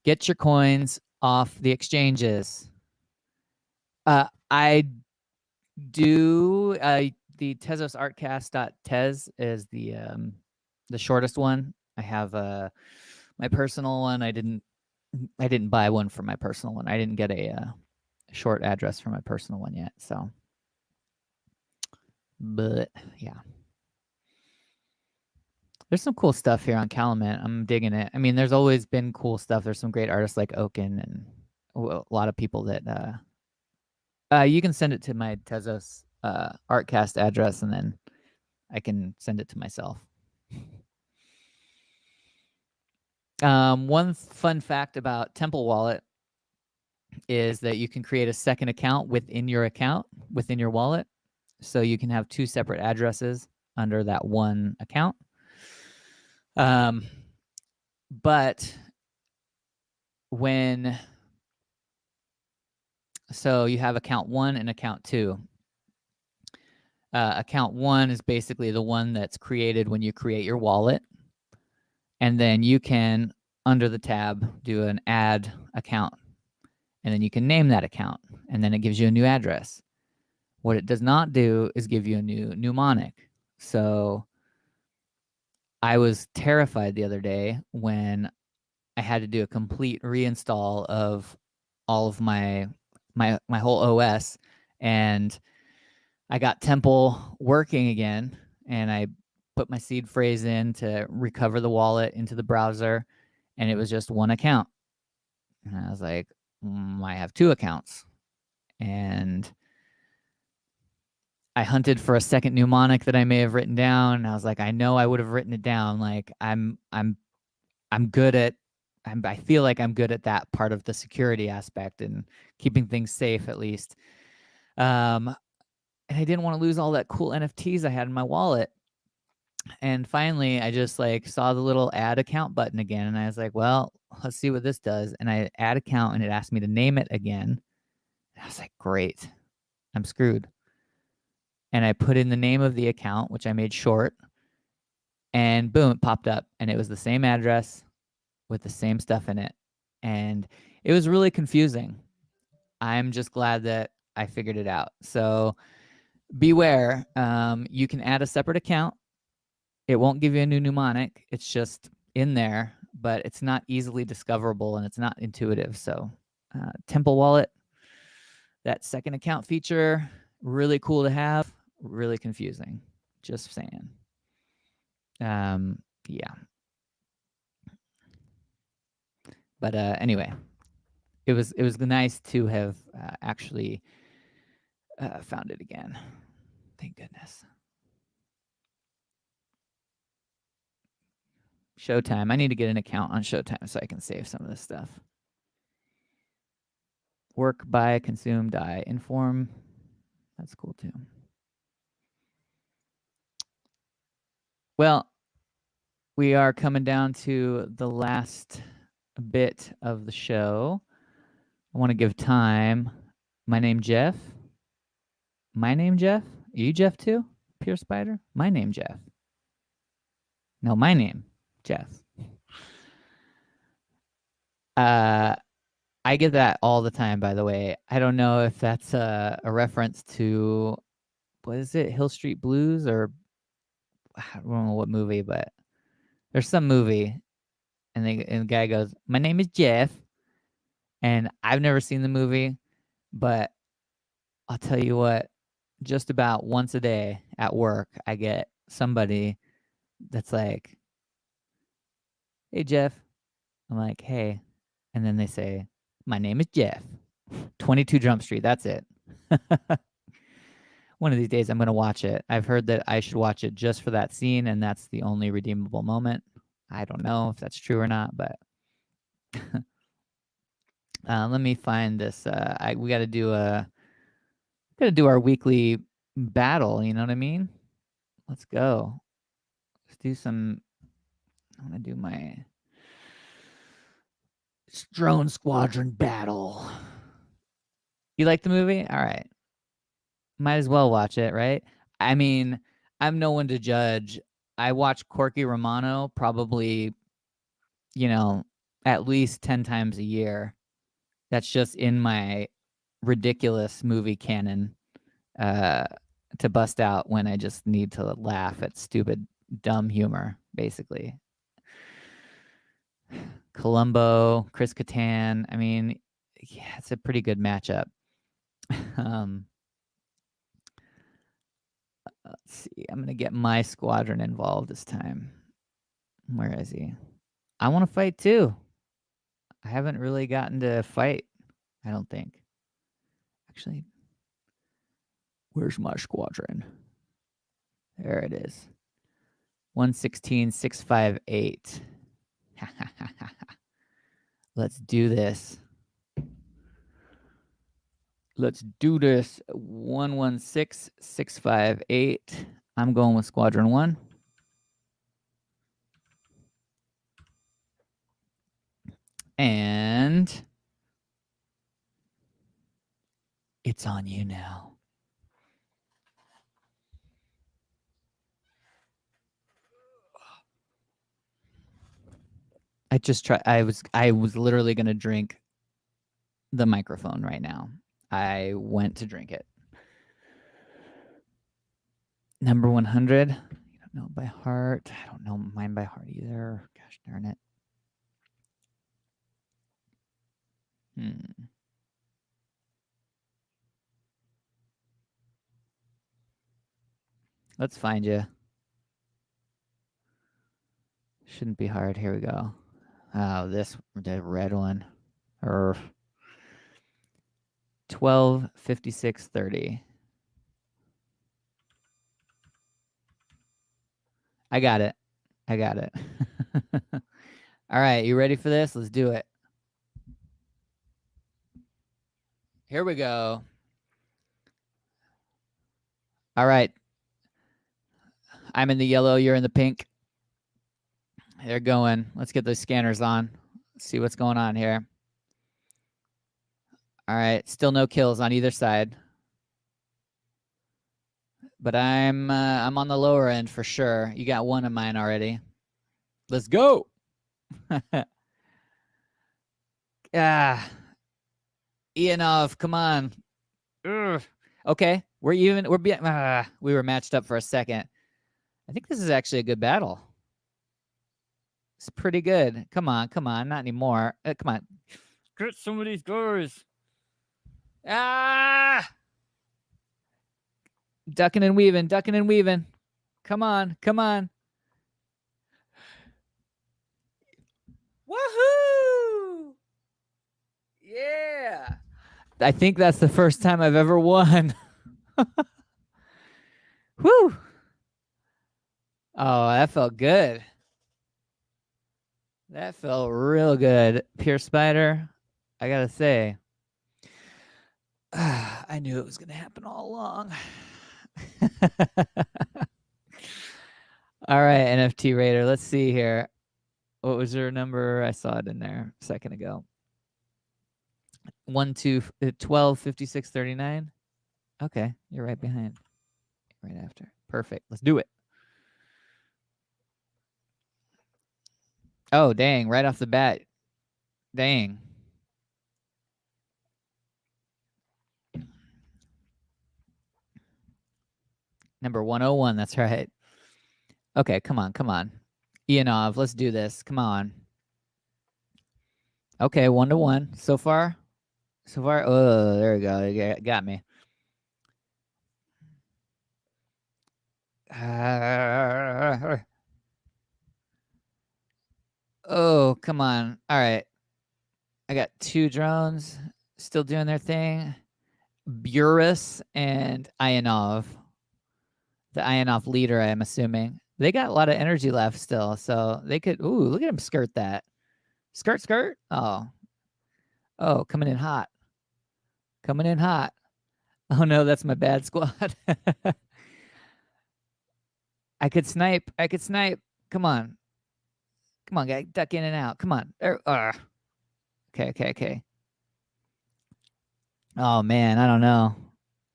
get your coins off the exchanges. I do the tezos-artcast.tez is the shortest one. I have my personal one. I didn't buy one for my personal one. I didn't get a short address for my personal one yet. So, but yeah, there's some cool stuff here on Calumet. I'm digging it. I mean, there's always been cool stuff. There's some great artists like Oaken and a lot of people that you can send it to my Tezos Artcast address, and then I can send it to myself. One fun fact about Temple Wallet is that you can create a second account within your wallet. So you can have two separate addresses under that one account. But so you have account 1 and account 2. Account 1 is basically the one that's created when you create your wallet. And then you can, under the tab, do an add account. And then you can name that account. And then it gives you a new address. What it does not do is give you a new mnemonic. So I was terrified the other day when I had to do a complete reinstall of all of my whole OS, and I got Temple working again, and I put my seed phrase in to recover the wallet into the browser, and it was just one account. And I was like, I have two accounts. And I hunted for a second mnemonic that I may have written down. And I was like, I know I would have written it down. Like I'm good at, I feel like I'm good at that part of the security aspect and keeping things safe, at least. And I didn't want to lose all that cool NFTs I had in my wallet. And finally, I just like saw the little add account button again. And I was like, well, let's see what this does. And I add account, and it asked me to name it again. And I was like, great, I'm screwed. And I put in the name of the account, which I made short, and boom, it popped up, and it was the same address with the same stuff in it. And it was really confusing. I'm just glad that I figured it out. So beware. You can add a separate account. It won't give you a new mnemonic. It's just in there, but it's not easily discoverable, and it's not intuitive. So Temple Wallet, that second account feature, really cool to have, really confusing. Just saying. Yeah. But anyway, it was nice to have actually found it again. Thank goodness. Showtime. I need to get an account on Showtime so I can save some of this stuff. Work, buy, consume, die, inform. That's cool too. Well, we are coming down to the last bit of the show. I want to give time. My name Jeff. My name Jeff? Are you Jeff too? Pure Spider? My name Jeff. No, my name Jeff. I get that all the time, by the way. I don't know if that's a reference to, what is it, Hill Street Blues, or I don't know what movie, but there's some movie, and the guy goes, "My name is Jeff," and I've never seen the movie, but I'll tell you what, just about once a day at work, I get somebody that's like, "Hey, Jeff." I'm like, "Hey," and then they say, "My name is Jeff." 22 Jump Street. That's it. One of these days, I'm going to watch it. I've heard that I should watch it just for that scene, and that's the only redeemable moment. I don't know if that's true or not, but let me find this. We got to do our weekly battle. You know what I mean? Let's go. Let's do some. I'm gonna do my drone squadron battle. You like the movie? All right. Might as well watch it, right? I mean, I'm no one to judge. I watch Corky Romano probably, at least 10 times a year. That's just in my ridiculous movie canon to bust out when I just need to laugh at stupid, dumb humor, basically. Columbo, Chris Kattan. I mean, yeah, it's a pretty good matchup. Let's see. I'm going to get my squadron involved this time. Where is he? I want to fight too. I haven't really gotten to fight, I don't think. Actually, where's my squadron? There it is. 116,658. Let's do this. Let's do this. 116,658. I'm going with Squadron 1. And it's on you now. I was literally going to drink the microphone right now. I went to drink it. Number 100. You don't know it by heart. I don't know mine by heart either. Gosh darn it. Let's find you. Shouldn't be hard. Here we go. Oh, the red one. 125630. I got it. All right, you ready for this? Let's do it. Here we go. All right. I'm in the yellow, you're in the pink. They're going. Let's get those scanners on. Let's see what's going on here. All right, still no kills on either side. But I'm on the lower end for sure. You got one of mine already. Let's go. Ianov, come on. Ugh. Okay, we're even. We were matched up for a second. I think this is actually a good battle. It's pretty good. Come on, not anymore. Come on, get some of these doors. Ducking and weaving. Come on. Woohoo! Yeah. I think that's the first time I've ever won. Whew. Oh, that felt good. That felt real good. Pure Spider, I gotta say, I knew it was gonna happen all along. All right, NFT Raider. Let's see here. What was your number? I saw it in there a second ago. 12, 56, 39. Okay, you're right behind. Right after. Perfect. Let's do it. Oh, dang. Right off the bat. Dang. Number 101. That's right. Okay, come on. Ianov, let's do this. Come on. Okay, 1-1 so far. Oh, there we go. You got me. Oh, come on. All right. I got 2 drones still doing their thing. Burus and Ionov. The Ionov leader, I'm assuming. They got a lot of energy left still, so they could. Ooh, look at him skirt that. Skirt. Oh, coming in hot. Oh no, that's my bad squad. I could snipe. Come on, guy, duck in and out. Come on. Okay. Oh man, I don't know.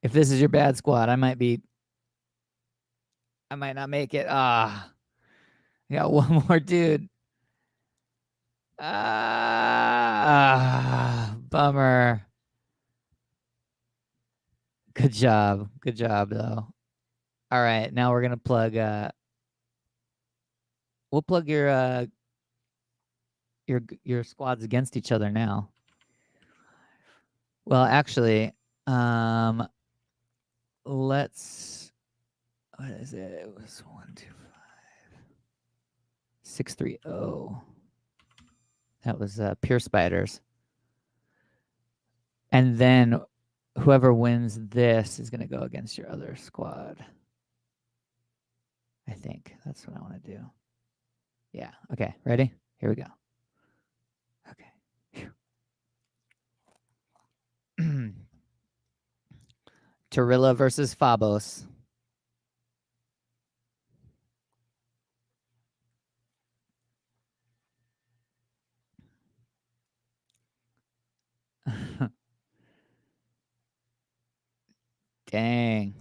If this is your bad squad, I might not make it. I got one more dude. Bummer. Good job though. All right, now we're gonna plug. We'll plug your squads against each other now. Well, actually, let's. What is it? It was 1, 2, 5, 6, 3, 0. That was pure spiders. And then whoever wins this is gonna go against your other squad. I think that's what I want to do. Yeah. Okay. Ready? Here we go. Okay. Torilla versus Phobos. Dang.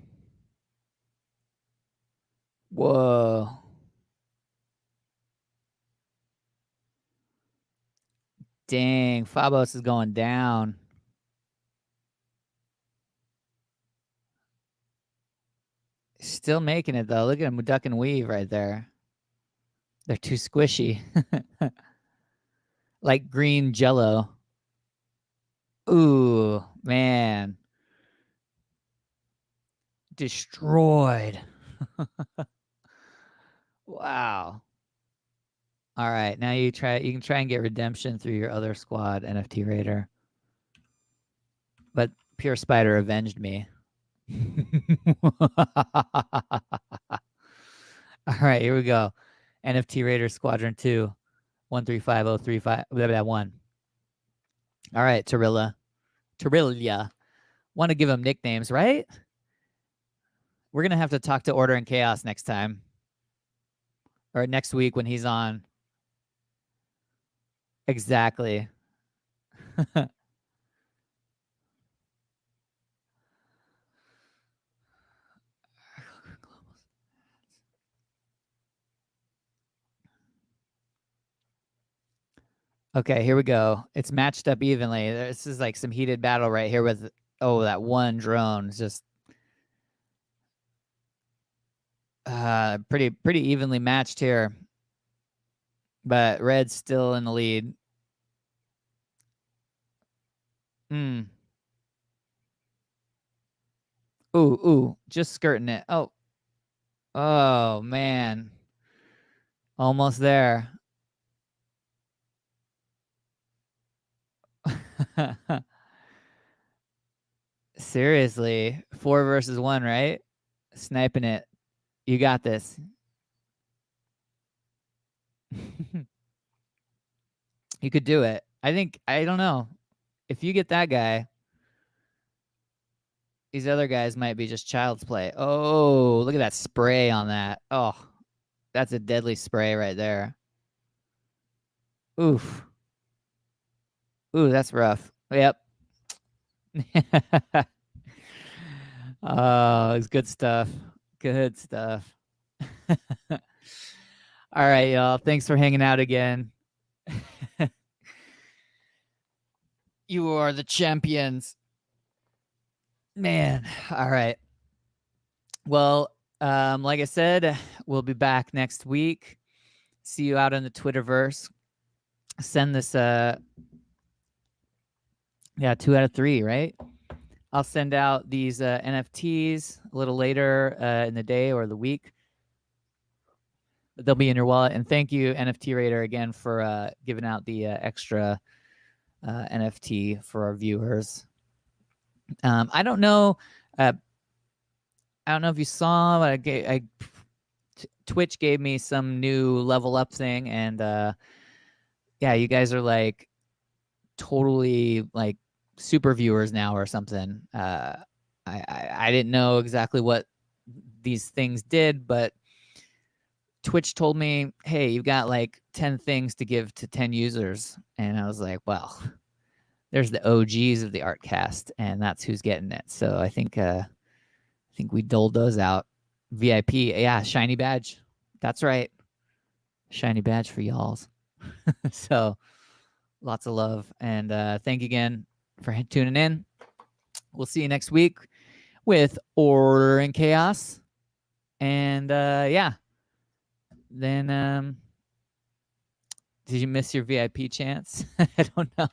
Whoa. Dang. Phobos is going down. Still making it, though. Look at him duck and weave right there. They're too squishy. Like green jello. Ooh, man. Destroyed. Wow. All right, now you can try and get redemption through your other squad, NFT Raider. But Pure Spider avenged me. All right, here we go. NFT Raider Squadron 2. 135035 1. All right, Torilla. Want to give them nicknames, right? We're gonna have to talk to Order and Chaos next time. Or next week when he's on. Exactly. Okay, here we go. It's matched up evenly. This is like some heated battle right here with, that one drone. It's just pretty evenly matched here. But red's still in the lead. Ooh, just skirting it. Oh man. Almost there. Seriously, 4 versus 1, right? Sniping it. You got this. You could do it. I don't know. If you get that guy, these other guys might be just child's play. Oh, look at that spray on that. Oh, that's a deadly spray right there. Oof. Ooh, that's rough. Yep. Oh, it's good stuff. Good stuff. All right, y'all. Thanks for hanging out again. You are the champions. Man. All right. Well, Like I said, we'll be back next week. See you out in the Twitterverse. Send this 2 out of 3, right? I'll send out these NFTs a little later in the day or the week. They'll be in your wallet. And thank you, NFT Raider, again for giving out the extra NFT for our viewers. I don't know. I don't know if you saw, but Twitch gave me some new level up thing, and yeah, you guys are like totally like super viewers now or something. I didn't know exactly what these things did, but Twitch told me, hey, you've got like 10 things to give to 10 users. And I was like, well, there's the OGs of the Artcast, and that's who's getting it. So I think we doled those out. VIP, yeah, shiny badge. That's right. Shiny badge for y'alls. So lots of love. And thank you again for tuning in. We'll see you next week with Order and Chaos. And yeah. Then did you miss your VIP chance? I don't know.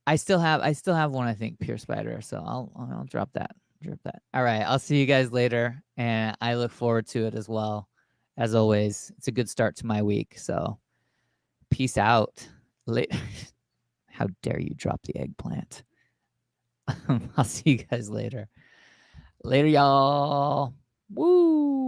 I still have one, I think, Pure Spider. So I'll drop that. All right. I'll see you guys later. And I look forward to it as well. As always, it's a good start to my week. So peace out. How dare you drop the eggplant? I'll see you guys later. Later, y'all. Woo.